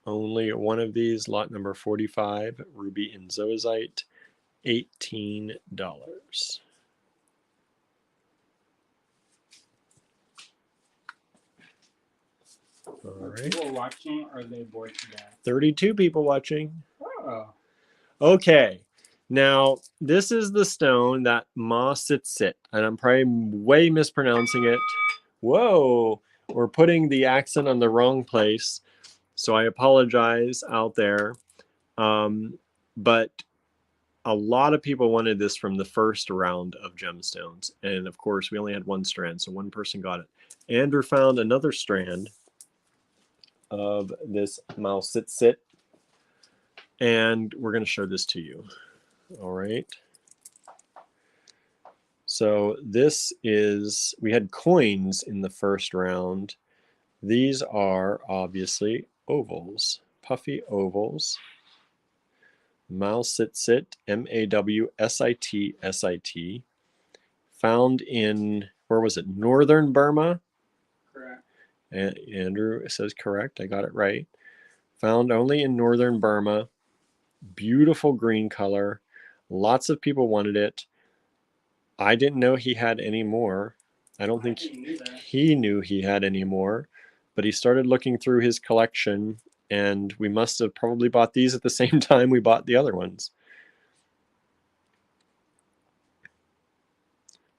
Only one of these, lot number 45, ruby in zoisite, $18. All right. People watching, or are they bored to death? 32 people watching. Oh. Okay. Now, this is the stone that Ma Sit Sit, and I'm probably way mispronouncing it. Whoa, we're putting the accent on the wrong place. So I apologize out there. But a lot of people wanted this from the first round of gemstones. And of course, we only had 1 strand, so 1 person got it. Andrew found another strand of this Mao Sit Sit. And we're going to show this to you. All right. So this is, we had coins in the first round. These are obviously ovals, puffy ovals. Mao Sit Sit, M-A-W-S-I-T-S-I-T, found in, where was it, northern Burma? Correct. Andrew says correct, I got it right. Found only in northern Burma. Beautiful green color. Lots of people wanted it. I didn't know he had any more. I don't think he knew he had any more, but he started looking through his collection, and we must have probably bought these at the same time we bought the other ones.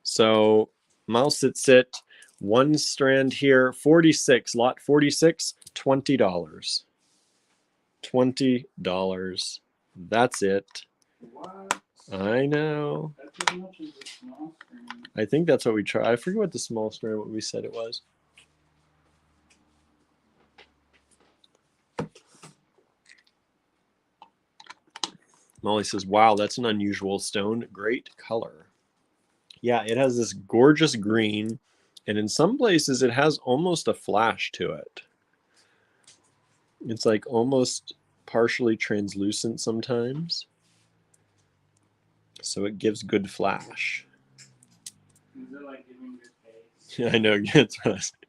So Mao Sit Sit, 1 strand here, 46, lot 46, $20. $20. That's it. What? I know. That's as much as a small strand. I think that's what we tried. I forget what the small strand, what we said it was. Molly says, wow, that's an unusual stone. Great color. Yeah, it has this gorgeous green, and in some places it has almost a flash to it. It's like almost partially translucent sometimes. So it gives good flash. Is it like giving your face? Yeah, I know. That's what I was saying.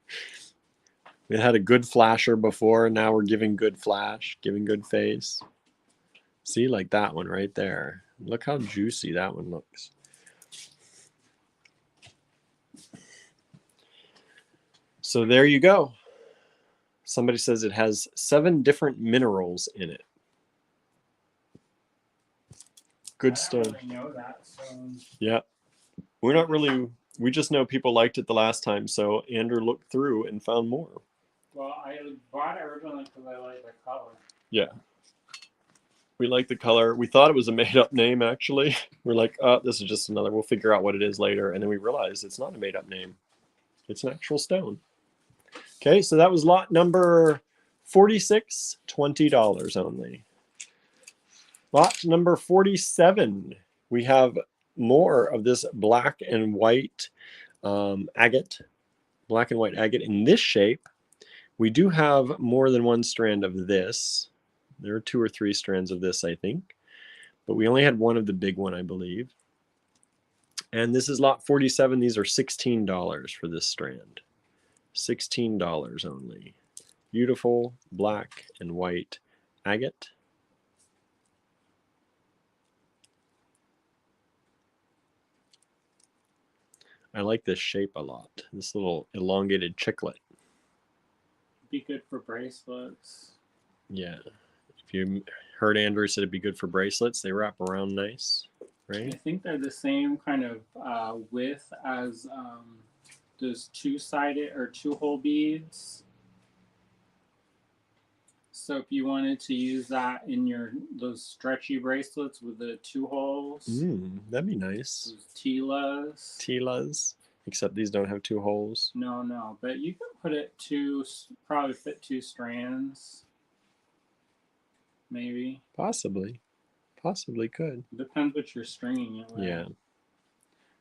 We had a good flasher before, and now we're giving good flash, giving good face. See, like that one right there. Look how juicy that one looks. So there you go. Somebody says it has 7 different minerals in it. Good stone. I don't really know that, so. Yeah. We're not really, we just know people liked it the last time, so Andrew looked through and found more. Well, I bought it originally because I like the color. Yeah. We like the color. We thought it was a made-up name, actually. We're like, oh, this is just another, we'll figure out what it is later. And then we realized it's not a made-up name. It's an actual stone. Okay, so that was lot number 46, $20 only. Lot number 47, we have more of this black and white agate, black and white agate in this shape. We do have more than one strand of this. There are 2 or 3 strands of this, I think, but we only had one of the big one, I believe. And this is lot 47. These are $16 for this strand. $16 only. Beautiful black and white agate. I like this shape a lot. This little elongated chiclet. Be good for bracelets. Yeah. If you heard Andrew said it'd be good for bracelets, they wrap around nice, right? I think they're the same kind of width as those 2-sided or 2-hole beads. So if you wanted to use that in those stretchy bracelets with the 2 holes, that'd be nice. those tilas. Tilas, except these don't have 2 holes. No, but you can put it probably fit 2 strands, maybe. Possibly could. Depends what you're stringing it with. Yeah.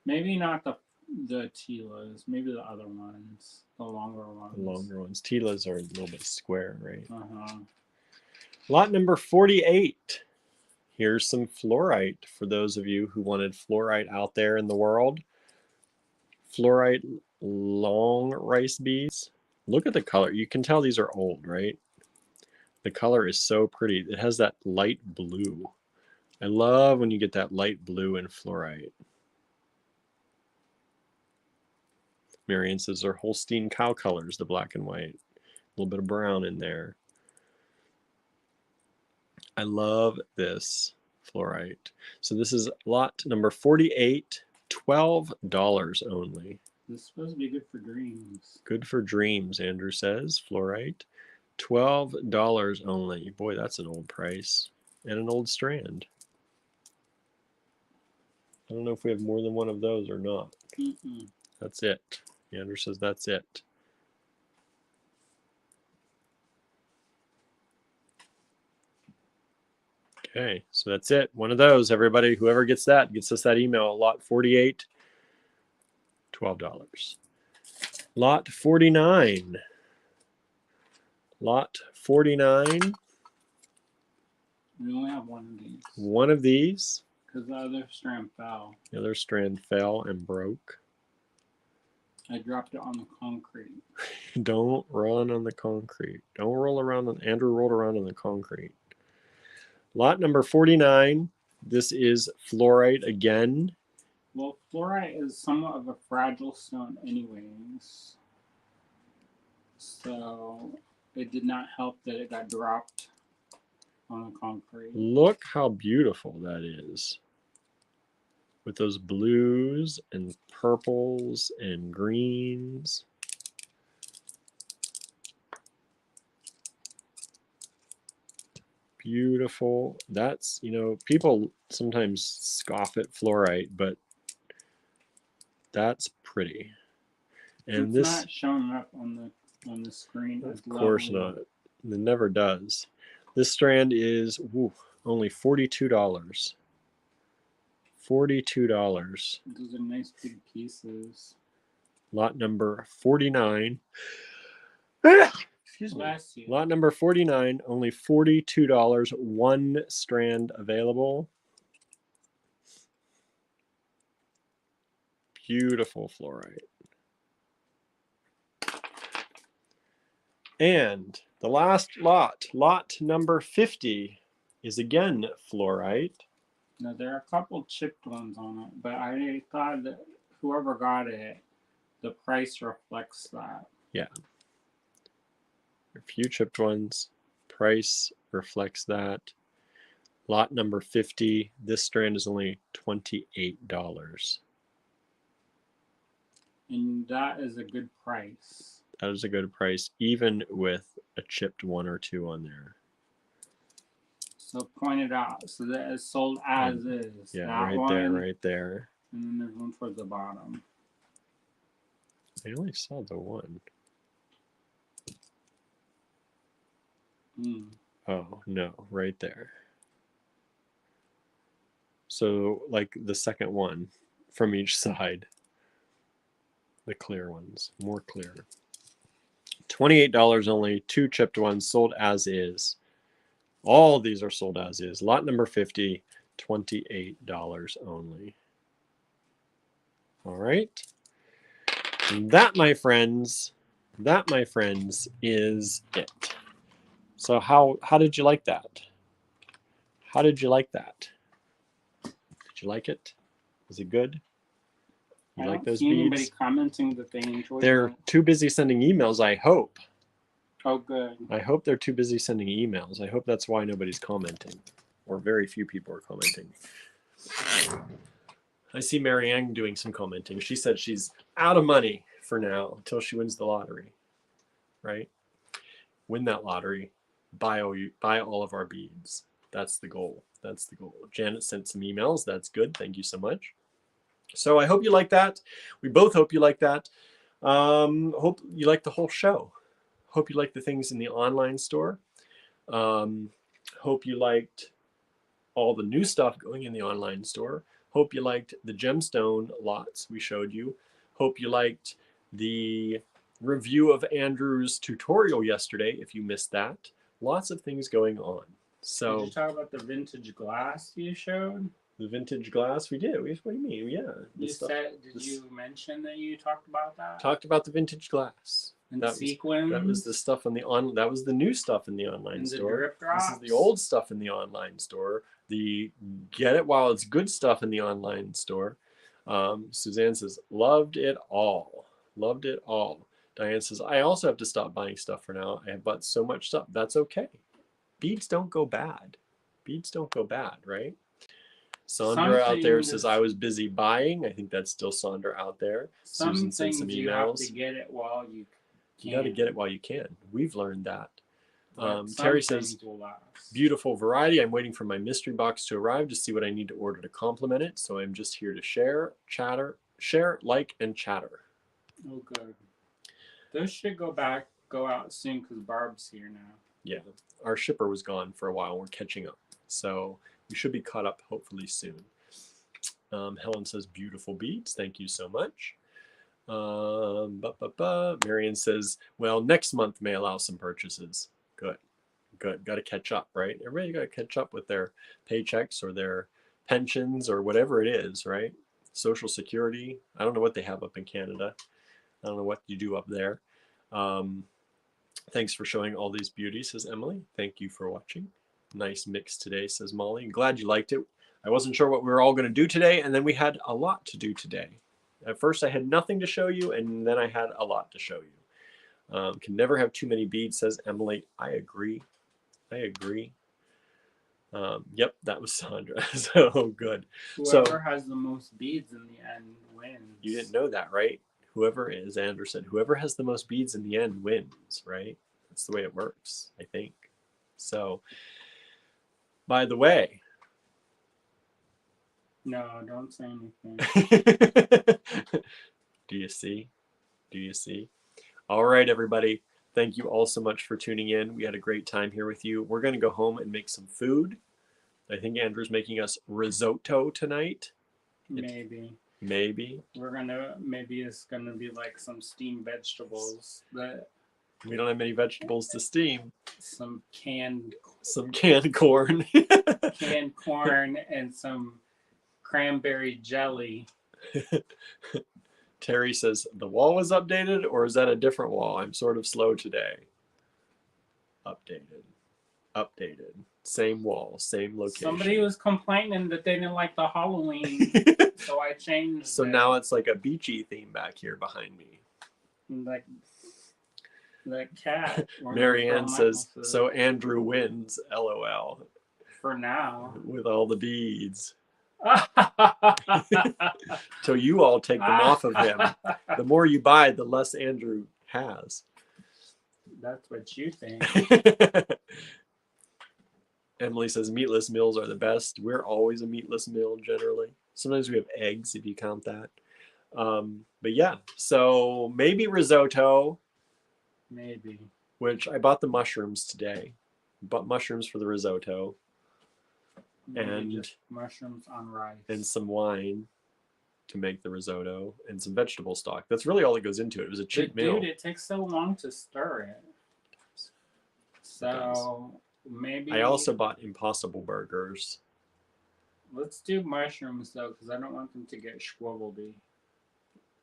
Maybe not the tilas, maybe the other ones, the longer ones. The longer ones. Tilas are a little bit square, right? Uh-huh. Lot number 48. Here's some fluorite for those of you who wanted fluorite out there in the world. Fluorite long rice beads. Look at the color. You can tell these are old, right? The color is so pretty. It has that light blue. I love when you get that light blue in fluorite. Marion says they're Holstein cow colors, the black and white. A little bit of brown in there. I love this fluorite. So this is lot number 48, $12 only. This is supposed to be good for dreams. Good for dreams, Andrew says. Fluorite, $12 only. Boy, that's an old price and an old strand. I don't know if we have more than one of those or not. That's it. Andrew says that's it. Okay, so that's it. One of those, everybody. Whoever gets that gets us that email. Lot 48, $12. Lot 49. Lot 49. We only have one of these. One of these. Because the other strand fell. The other strand fell and broke. I dropped it on the concrete. Don't run on the concrete. Don't roll around. Andrew rolled around on the concrete. Lot number 49. This is fluorite again. Well, fluorite is somewhat of a fragile stone anyways. So it did not help that it got dropped on the concrete. Look how beautiful that is. With those blues and purples and greens. Beautiful. That's, people sometimes scoff at fluorite, but that's pretty. And it's not showing up on the screen. Of course not. It never does. This strand is only $42. $42. Those are nice big pieces. Lot number 49. Excuse me. Bless you. Lot number 49, only $42. One strand available. Beautiful fluorite. And the last lot, lot number 50, is again fluorite. Now, there are a couple chipped ones on it, but I thought that whoever got it, the price reflects that. Yeah. A few chipped ones. Price reflects that. Lot number 50. This strand is only $28. And that is a good price. That is a good price, even with a chipped one or two on there. So point it out. So that is sold as is. Yeah, that right one, there, right there. And then there's one towards the bottom. I only saw the one. Oh, no, right there. So, like the second one from each side. The clear ones, more clear. $28 only, two chipped ones, sold as is. All of these are sold as is. Lot number 50, $28 only. All right. And that, my friends, is it. So how did you like that? How did you like that? Did you like it? Was it good? You like those beads? Anybody commenting that they enjoyed They're it. too busy sending emails, I hope. Oh, good. I hope they're too busy sending emails. I hope that's why nobody's commenting, or very few people are commenting. I see Marianne doing some commenting. She said she's out of money for now until she wins the lottery, right? Win that lottery, buy all of our beads. That's the goal. That's the goal. Janet sent some emails. That's good. Thank you so much. So I hope you like that. We both hope you like that. Hope you like the whole show. Hope you like the things in the online store. Hope you liked all the new stuff going in the online store. Hope you liked the gemstone lots we showed you. Hope you liked the review of Andrew's tutorial yesterday, if you missed that. Lots of things going on. So, did you talk about the vintage glass you showed? The vintage glass, we did. What do you mean? Yeah. Did you mention that you talked about that? Talked about the vintage glass. And sequins. That was the stuff on that was the new stuff in the online store. The drip drops. This is the old stuff in the online store. The get it while it's good stuff in the online store. Suzanne says, loved it all. Loved it all. Diane says, I also have to stop buying stuff for now. I have bought so much stuff. That's okay. Beads don't go bad. Beads don't go bad, right? Sandra out there says, I was busy buying. I think that's still Sandra out there. Susan sent some emails. You have to get it while you can. You got to get it while you can. We've learned that. Terry says, beautiful variety. I'm waiting for my mystery box to arrive to see what I need to order to complement it. So I'm just here to share, like, and chatter. Oh, good. Those should go out soon because Barb's here now. Yeah, our shipper was gone for a while. We're catching up. So we should be caught up hopefully soon. Helen says, beautiful beads. Thank you so much. Marion says, well, next month may allow some purchases. Good. Got to catch up, right? Everybody got to catch up with their paychecks or their pensions or whatever it is, right? Social Security. I don't know what they have up in Canada. I don't know what you do up there. Thanks for showing all these beauties, says Emily. Thank you for watching. Nice mix today, says Molly. Glad you liked it. I wasn't sure what we were all going to do today, and then we had a lot to do today. At first, I had nothing to show you, and then I had a lot to show you. Can never have too many beads, says Emily. I agree. Yep, that was Sandra. So good. Whoever has the most beads in the end wins. You didn't know that, right? Whoever, as Andrew said, whoever has the most beads in the end wins, right? That's the way it works, I think. So, by the way. No, don't say anything. Do you see? All right, everybody. Thank you all so much for tuning in. We had a great time here with you. We're going to go home and make some food. I think Andrew's making us risotto tonight. Maybe. Maybe it's gonna be like some steamed vegetables that We don't have many vegetables to steam. Some canned Some canned corn. corn and some cranberry jelly. Terry says, the wall was updated, or is that a different wall? I'm sort of slow today. Updated. Updated. Same wall, same location. Somebody was complaining that they didn't like the Halloween, so I changed So it. now it's like a beachy theme back here behind me. Like that cat. Marianne says, so Andrew wins, LOL. For now. With all the beads. So you all take them off of him. The more you buy, the less Andrew has. That's what you think. Emily says meatless meals are the best. We're always a meatless meal generally. Sometimes we have eggs if you count that. But yeah, so maybe risotto. Maybe. Which I bought the mushrooms today. Bought mushrooms for the risotto. Maybe and just mushrooms on rice. And some wine to make the risotto and some vegetable stock. That's really all that goes into it. It was a cheap meal. Dude, it takes so long to stir it. So maybe I also bought Impossible burgers. Let's do mushrooms though, because I don't want them to get schwabbledy.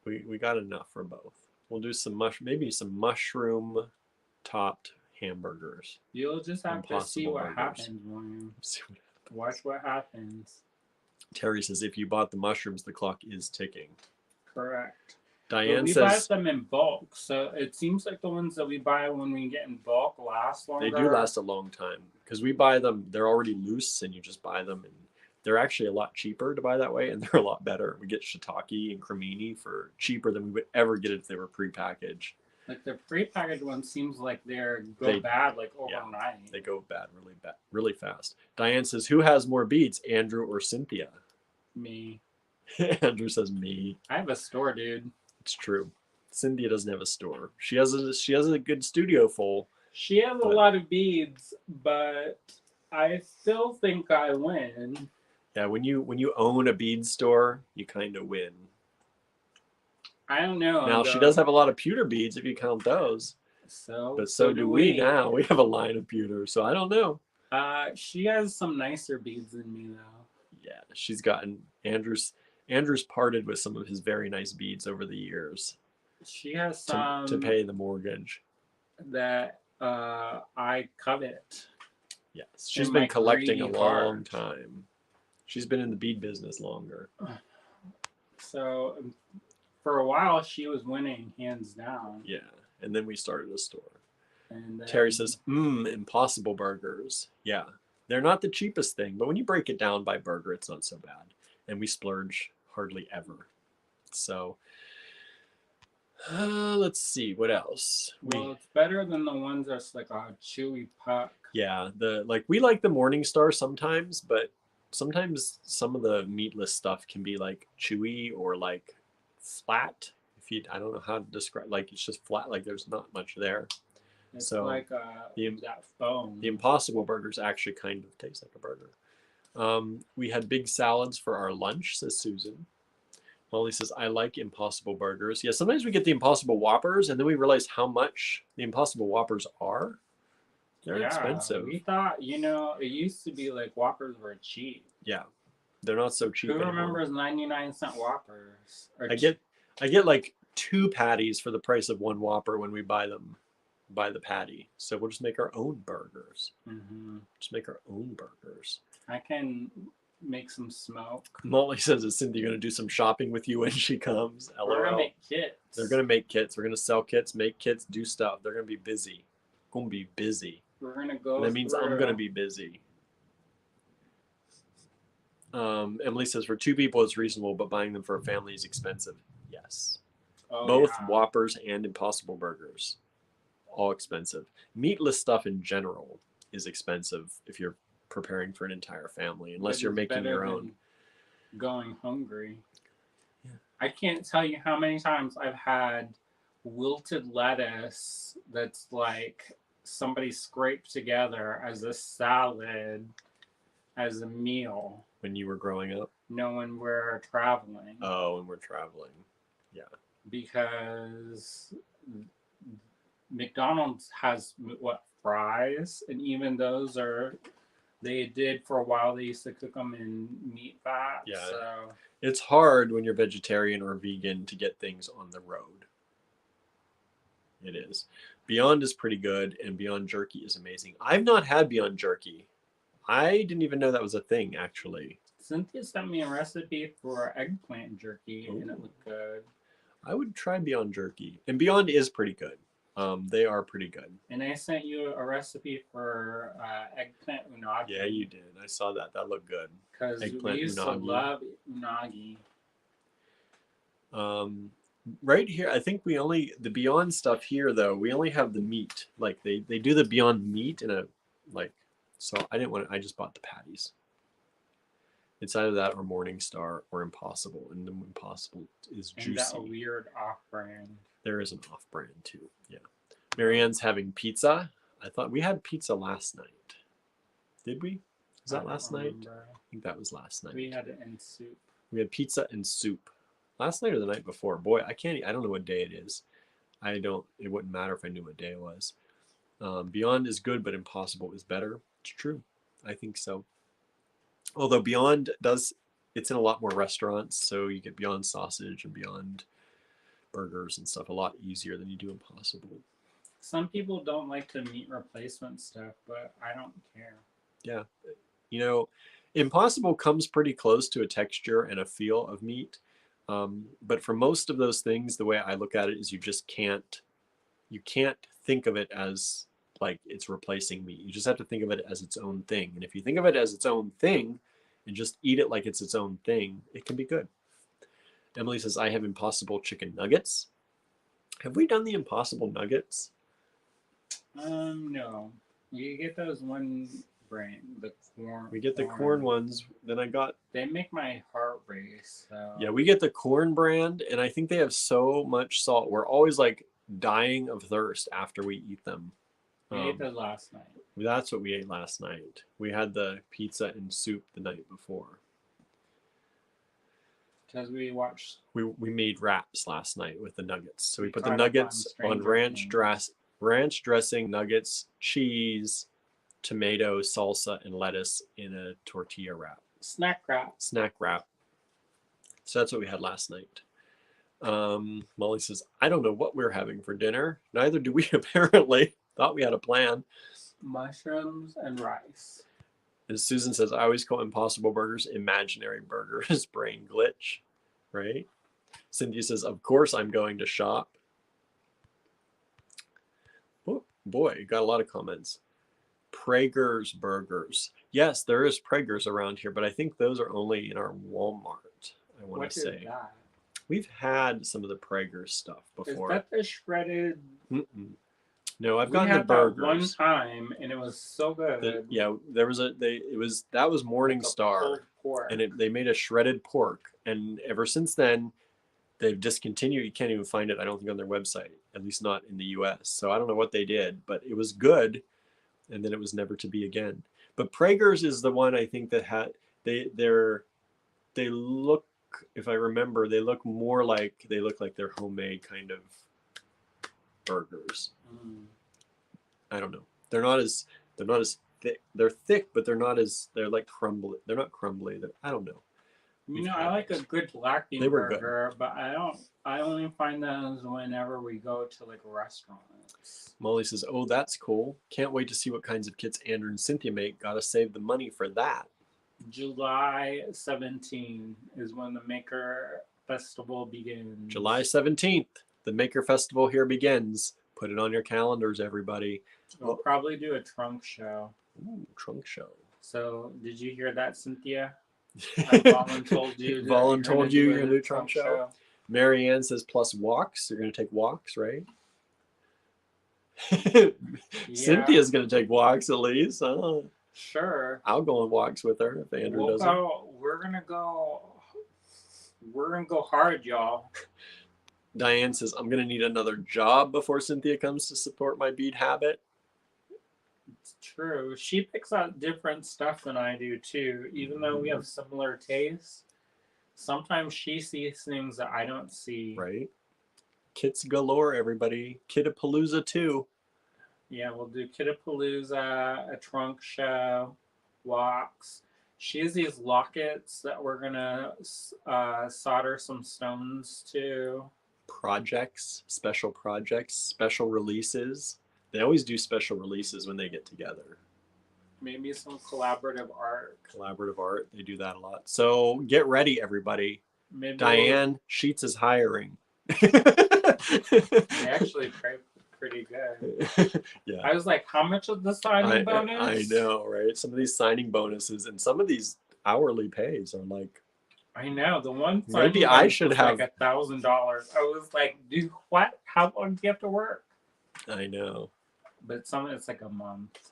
We got enough for both. We'll do some maybe some mushroom topped hamburgers. You'll just have to see what happens, William. Watch what happens. Terry says if you bought the mushrooms, the clock is ticking. Correct. Diane we says buy them in bulk, so it seems like the ones that we buy when we get in bulk last longer. They do last a long time because we buy them. They're already loose, and you just buy them, and they're actually a lot cheaper to buy that way, and they're a lot better. We get shiitake and cremini for cheaper than we would ever get if they were prepackaged. Like the prepackaged ones seems like they go bad like overnight. Yeah, they go bad, really fast. Diane says, "Who has more beads, Andrew or Cynthia?" Me. Andrew says, "Me." I have a store, dude. It's true. Cynthia doesn't have a store. She has a good studio full. She has a lot of beads, but I still think I win. Yeah, when you own a bead store, you kind of win. I don't know. Now she does have a lot of pewter beads if you count those. So do we now. We have a line of pewter, so I don't know. She has some nicer beads than me though. Yeah, she's gotten Andrew's parted with some of his very nice beads over the years. She has some to pay the mortgage that I covet. Yes, she's been collecting a long time. She's been in the bead business longer. So for a while, she was winning hands down. Yeah, and then we started a store. And then, Terry says, Impossible burgers. Yeah, they're not the cheapest thing, but when you break it down by burger, it's not so bad. And we splurge hardly ever. So let's see what else. Well, it's better than the ones that's like a chewy puck. Yeah, we like the Morningstar sometimes, but sometimes some of the meatless stuff can be like chewy or like flat. I don't know how to describe. Like it's just flat. Like there's not much there. It's so like that foam. The Impossible burgers actually kind of taste like a burger. We had big salads for our lunch, says Susan. Molly says, I like Impossible burgers. Yeah, sometimes we get the Impossible Whoppers, and then we realize how much the Impossible Whoppers are. They're expensive. We thought, it used to be like Whoppers were cheap. Yeah, they're not so cheap Who anymore. remembers 99-cent Whoppers? I get like 2 patties for the price of 1 Whopper when we buy the patty. So we'll just make our own burgers. Mm-hmm. Just make our own burgers. I can make some smoke. Molly says, is Cynthia going to do some shopping with you when she comes? LOL. We're going to make kits. They're going to make kits. We're going to sell kits, make kits, do stuff. They're going to be busy. Going to be busy. We're going to go. And that means I'm going to be busy. Emily says, for 2 people it's reasonable, but buying them for a family is expensive. Yes. Both Whoppers and Impossible burgers. All expensive. Meatless stuff in general is expensive if you're preparing for an entire family, unless you're making your own. Going hungry. Yeah. I can't tell you how many times I've had wilted lettuce that's like somebody scraped together as a salad as a meal. When you were growing up? No, when we're traveling. Oh, when we're traveling. Yeah. Because McDonald's has what, fries, and even those are, they did for a while. They used to cook them in meat fat. Yeah. So It's hard when you're vegetarian or vegan to get things on the road. It is. Beyond is pretty good, and Beyond Jerky is amazing. I've not had Beyond Jerky. I didn't even know that was a thing, actually. Cynthia sent me a recipe for eggplant jerky, and it Ooh. looked good. I would try Beyond Jerky, and Beyond is pretty good. They are pretty good. And I sent you a recipe for eggplant unagi. Yeah, you did. I saw that. That looked good. Because we Eggplant used to unagi. love unagi. Right here, I think we only, the Beyond stuff here though, we only have the meat. Like they do the Beyond meat in a, like, so I didn't want to, I just bought the patties. It's either that or Morningstar or Impossible, and the Impossible is And juicy. that weird off-brand. There is an off-brand too. Yeah. Marianne's having pizza. I thought we had pizza last night. Did we? Was that last night? I think that was last night. We had it in soup. We had pizza and soup. Last night or the night before. Boy, I don't know what day it is. It wouldn't matter if I knew what day it was. Beyond is good, but Impossible is better. It's true. I think so. Although Beyond it's in a lot more restaurants, so you get Beyond sausage and Beyond burgers and stuff a lot easier than you do Impossible. Some people don't like the meat replacement stuff, but I don't care. Yeah. You know, Impossible comes pretty close to a texture and a feel of meat. But for most of those things, the way I look at it is you can't think of it as like it's replacing meat. You just have to think of it as its own thing. And if you think of it as its own thing and just eat it like it's its own thing, it can be good. Emily says, I have Impossible chicken nuggets. Have we done the Impossible nuggets? No. You get those one brand, the corn. We get the corn ones. Then They make my heart race. So. Yeah, we get the corn brand, and I think they have so much salt. We're always like dying of thirst after we eat them. We ate those last night. That's what we ate last night. We had the pizza and soup the night before. Because we watched. We made wraps last night with the nuggets. So we put the caught up nuggets on on ranch dressing, nuggets, cheese, tomato, salsa, and lettuce in a tortilla wrap. Snack wrap. Snack wrap. So that's what we had last night. Molly says, I don't know what we're having for dinner. Neither do we, apparently. Thought we had a plan. Mushrooms and rice. And Susan says, I always call Impossible burgers imaginary burgers. Brain glitch. Right? Cynthia says, of course I'm going to shop. Oh, boy, you got a lot of comments. Prager's burgers. Yes, there is Prager's around here, but I think those are only in our Walmart, I want to say. Is that? We've had some of the Prager stuff before. Is that the shredded? Mm-mm. No, I've gotten the burgers. That one time, and it was so good. Yeah, there was that was Morningstar, and they made a shredded pork, and ever since then, they've discontinued. You can't even find it, I don't think, on their website, at least not in the U.S. So I don't know what they did, but it was good, and then it was never to be again. But Prager's is the one I think that they look, if I remember, they look like they're homemade kind of burgers. I don't know. They're not as thick. They're thick, but they're like crumbly. They're not crumbly. I don't know. I like a good black bean burger, but I only find those whenever we go to like restaurants. Molly says, "Oh, that's cool. Can't wait to see what kinds of kits Andrew and Cynthia make. Gotta save the money for that." July 17th is when the Maker Festival begins. July 17th, the Maker Festival here begins. Put it on your calendars, everybody. We'll probably do a trunk show. Ooh, trunk show. So, did you hear that, Cynthia? Voluntold told you. Voluntold you're going to do a trunk show. Marianne says plus walks. You're going to take walks, right? Yeah. Cynthia's going to take walks at least. Sure. I'll go on walks with her if Andrew doesn't. We're going to go hard, y'all. Diane says, I'm going to need another job before Cynthia comes to support my bead habit. It's true. She picks out different stuff than I do, too. Even though we have similar tastes, sometimes she sees things that I don't see. Right. Kits galore, everybody. Kitapalooza 2. Yeah, we'll do Kittapalooza, a trunk show, walks. She has these lockets that we're gonna solder some stones to. Projects, special releases. They always do special releases when they get together. Maybe some collaborative art. Collaborative art, they do that a lot. So get ready, everybody. Maybe Diane Sheets is hiring. they actually pay pretty good. Yeah. I was like, how much of the signing bonus? I know, right? Some of these signing bonuses and some of these hourly pays are like. I know the one. Maybe I should have like $1,000. I was like, dude, what? How long do you have to work? I know. But some it's like a month.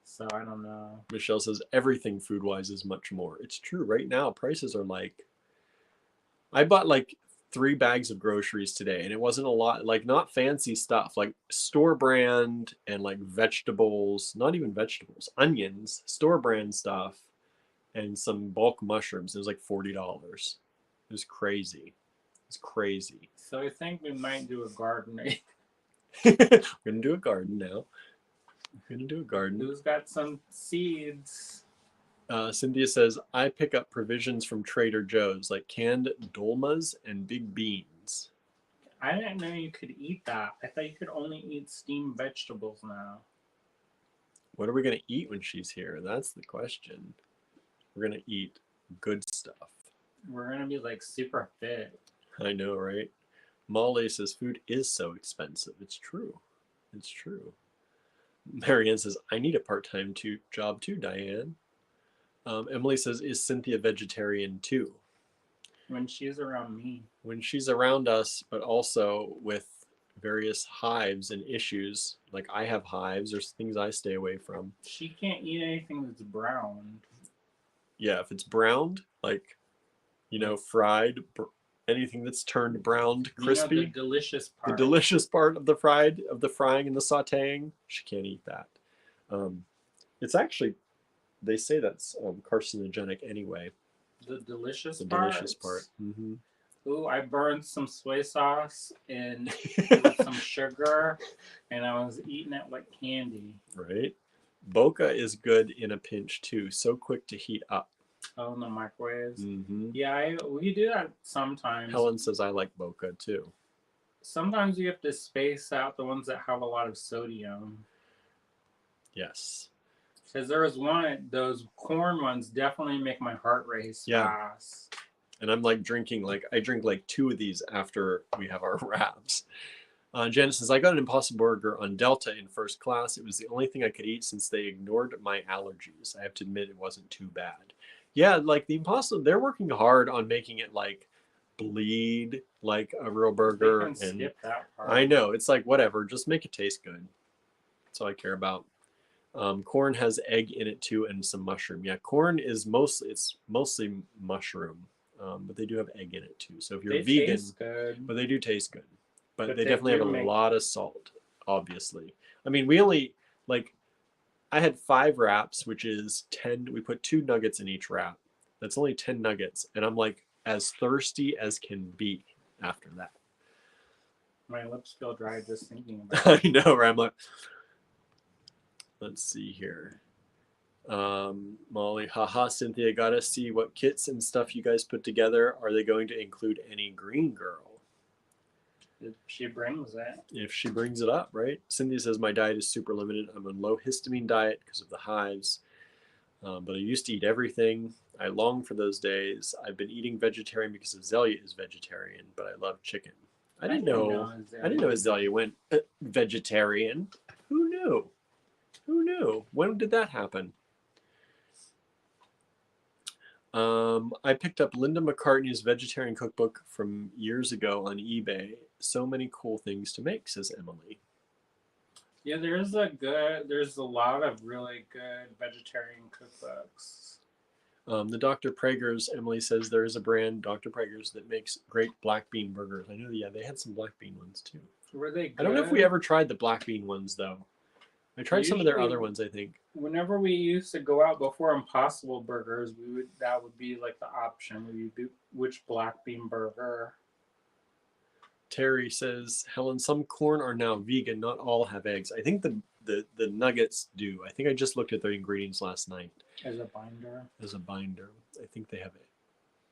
So I don't know. Michelle says everything food wise is much more. It's true. Right now, prices are like. I bought like 3 bags of groceries today, and it wasn't a lot. Like not fancy stuff, like store brand and like vegetables. Not even vegetables, onions, store brand stuff, and some bulk mushrooms. It was like $40. It was crazy. It's crazy. So I think we might do a garden. We're gonna do a garden now. We're gonna do a garden. Who's got some seeds? Cynthia says, I pick up provisions from Trader Joe's, like canned dolmas and big beans. I didn't know you could eat that. I thought you could only eat steamed vegetables now. What are we gonna eat when she's here? That's the question. We're gonna eat good stuff. We're gonna be like super fit. I know, right? Molly says food is so expensive. It's true. It's true. Marianne says, I need a part-time job too, Diane. Emily says, is Cynthia vegetarian too? When she's around me. When she's around us, but also with various hives and issues. Like I have hives, there's things I stay away from. She can't eat anything that's browned. Yeah, if it's browned, like, fried, anything that's turned browned, crispy. The delicious part. The delicious part of the frying and the sautéing, she can't eat that. It's actually, they say that's carcinogenic anyway. The delicious part? The delicious part. Mm-hmm. Ooh, I burned some soy sauce and with some sugar, and I was eating it like candy. Right? Boca is good in a pinch too. So quick to heat up. Oh, in the microwaves? Mm-hmm. Yeah, we do that sometimes. Helen says I like Boca too. Sometimes you have to space out the ones that have a lot of sodium. Yes. Because there was one, those corn ones definitely make my heart race fast. And I'm like I drink like 2 of these after we have our wraps. Janice says, I got an Impossible Burger on Delta in first class. It was the only thing I could eat since they ignored my allergies. I have to admit it wasn't too bad. Yeah, like the Impossible, they're working hard on making it like bleed like a real burger. They can skip that part. I know, it's like whatever, just make it taste good. That's all I care about. Corn has egg in it too and some mushroom. Yeah, corn is mostly mushroom, but they do have egg in it too. So if you're vegan, taste good. But they do taste good. But they definitely have a lot of salt, obviously. I mean, we only I had 5 wraps, which is 10. We put 2 nuggets in each wrap. That's only 10 nuggets, and I'm like as thirsty as can be after that. My lips feel dry just thinking about it. I know, right? I'm like. Let's see here. Molly, haha, Cynthia, gotta see what kits and stuff you guys put together. Are they going to include any green girl? If she brings it. If she brings it up, right? Cynthia says, my diet is super limited. I'm on low histamine diet because of the hives. But I used to eat everything. I long for those days. I've been eating vegetarian because Azalea is vegetarian, but I love chicken. I didn't know Azalea went vegetarian. Who knew? Who knew? When did that happen? I picked up Linda McCartney's vegetarian cookbook from years ago on eBay. So many cool things to make, says Emily. Yeah, there's a lot of really good vegetarian cookbooks. The Dr. Prager's, Emily says there is a brand, Dr. Prager's, that makes great black bean burgers. I know, yeah, they had some black bean ones too. Were they good? I don't know if we ever tried the black bean ones though. I tried some of their other ones, I think. Whenever we used to go out before Impossible Burgers, that would be like the option. Which black bean burger? Terry says, Helen, some corn are now vegan. Not all have eggs. I think the nuggets do. I think I just looked at their ingredients last night. As a binder. As a binder. I think they have it.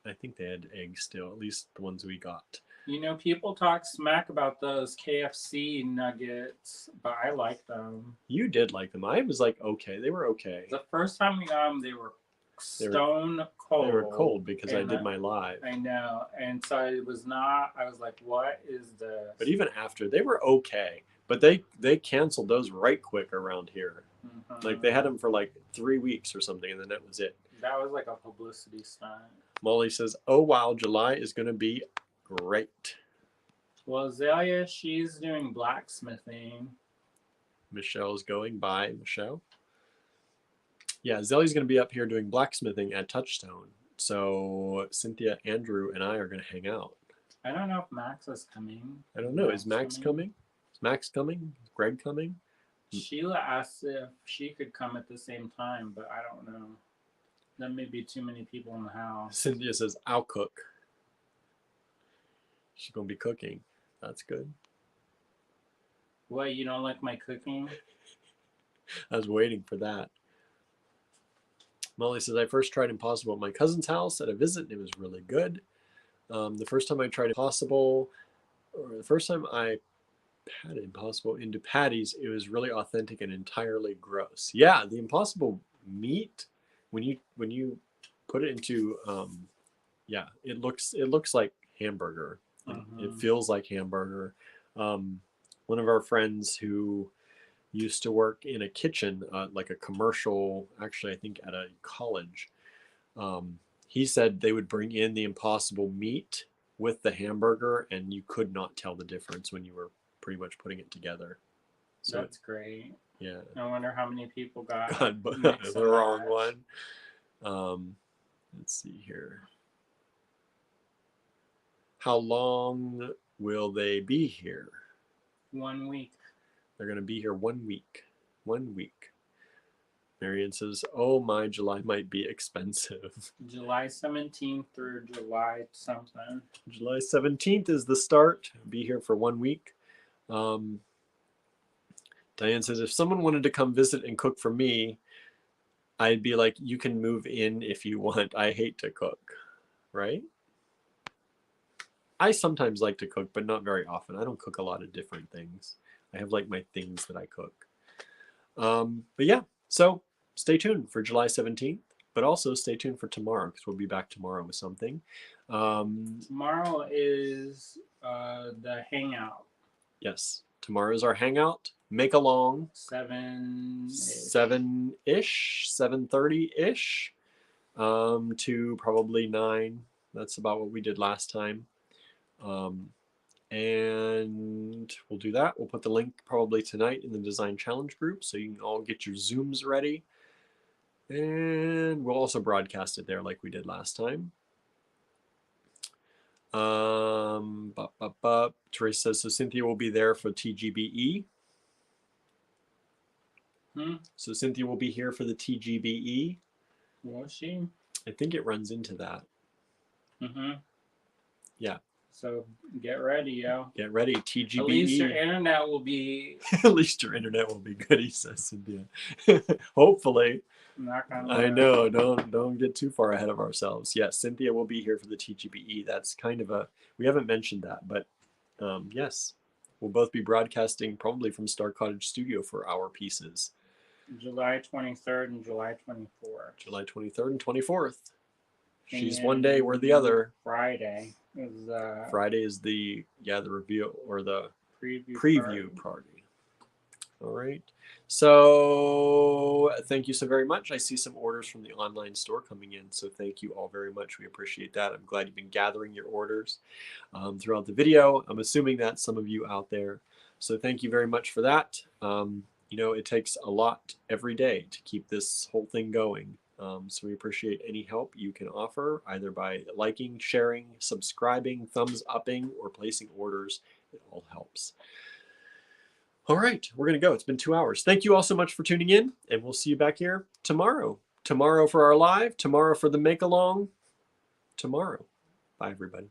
I think they had eggs still, at least the ones we got. You know, people talk smack about those KFC nuggets, but I like them. You did like them. I was like, okay. They were okay. The first time we got them, they were stone cold. They were cold because I did my live. I know. And so it was not, I was like, what is this? But even after, they were okay. But they canceled those right quick around here. Mm-hmm. Like they had them for like 3 weeks or something, and then that was it. That was like a publicity stunt. Molly says, oh, wow, July is going to be great. Well, Zelia, she's doing blacksmithing. Michelle's going. Bye, Michelle. Yeah, Zelia's going to be up here doing blacksmithing at Touchstone. So Cynthia, Andrew, and I are going to hang out. I don't know if Max is coming. I don't know. Is Max coming? Is Max coming? Is Greg coming? Sheila asked if she could come at the same time, but I don't know. There may be too many people in the house. Cynthia says, I'll cook. She's going to be cooking. That's good. What, you don't like my cooking? I was waiting for that. Molly says, I first tried Impossible at my cousin's house at a visit, and it was really good. The first time I tried Impossible, or the first time I had Impossible into Patty's, it was really authentic and entirely gross. Yeah, the Impossible meat, when you put it into, yeah, it looks like hamburger. It feels like hamburger. One of our friends who used to work in a kitchen, like a commercial, actually I think at a college, he said they would bring in the Impossible meat with the hamburger, and you could not tell the difference when you were pretty much putting it together. So that's great. Yeah. I wonder how many people got the wrong one. Let's see here. How long will they be here? 1 week. They're going to be here 1 week. 1 week. Marion says, oh, my July might be expensive. July 17th through July something. July 17th is the start. Be here for 1 week. Diane says, if someone wanted to come visit and cook for me, I'd be like, you can move in if you want. I hate to cook. Right? I sometimes like to cook, but not very often. I don't cook a lot of different things. I have like my things that I cook. But yeah, so stay tuned for July 17th, but also stay tuned for tomorrow because we'll be back tomorrow with something. Tomorrow is the hangout. Yes, tomorrow is our hangout. Make along. 7-ish. 7:30-ish to probably 9. That's about what we did last time. And we'll do that. We'll put the link probably tonight in the Design Challenge group so you can all get your Zooms ready. And we'll also broadcast it there like we did last time. Teresa says, so Cynthia will be there for TGBE. So Cynthia will be here for the TGBE. Will she? I think it runs into that. Yeah. So get ready, yo. Get ready, TGBE. At least your internet will be. At least your internet will be good, he says, Cynthia. Hopefully. I know. Don't get too far ahead of ourselves. Yes, Cynthia will be here for the TGBE. That's kind of a. We haven't mentioned that, but yes, we'll both be broadcasting probably from Star Cottage Studio for our pieces. July 23rd and July 24th. July 23rd and 24th. She's one day, we're the other. Friday is the reveal or the preview party. All right. So thank you so very much. I see some orders from the online store coming in. So thank you all very much. We appreciate that. I'm glad you've been gathering your orders throughout the video. I'm assuming that some of you out there. So thank you very much for that. You know, it takes a lot every day to keep this whole thing going. So we appreciate any help you can offer, either by liking, sharing, subscribing, thumbs upping, or placing orders. It all helps. All right, we're going to go. It's been 2 hours. Thank you all so much for tuning in, and we'll see you back here tomorrow. Tomorrow for our live, tomorrow for the make-along, tomorrow. Bye, everybody.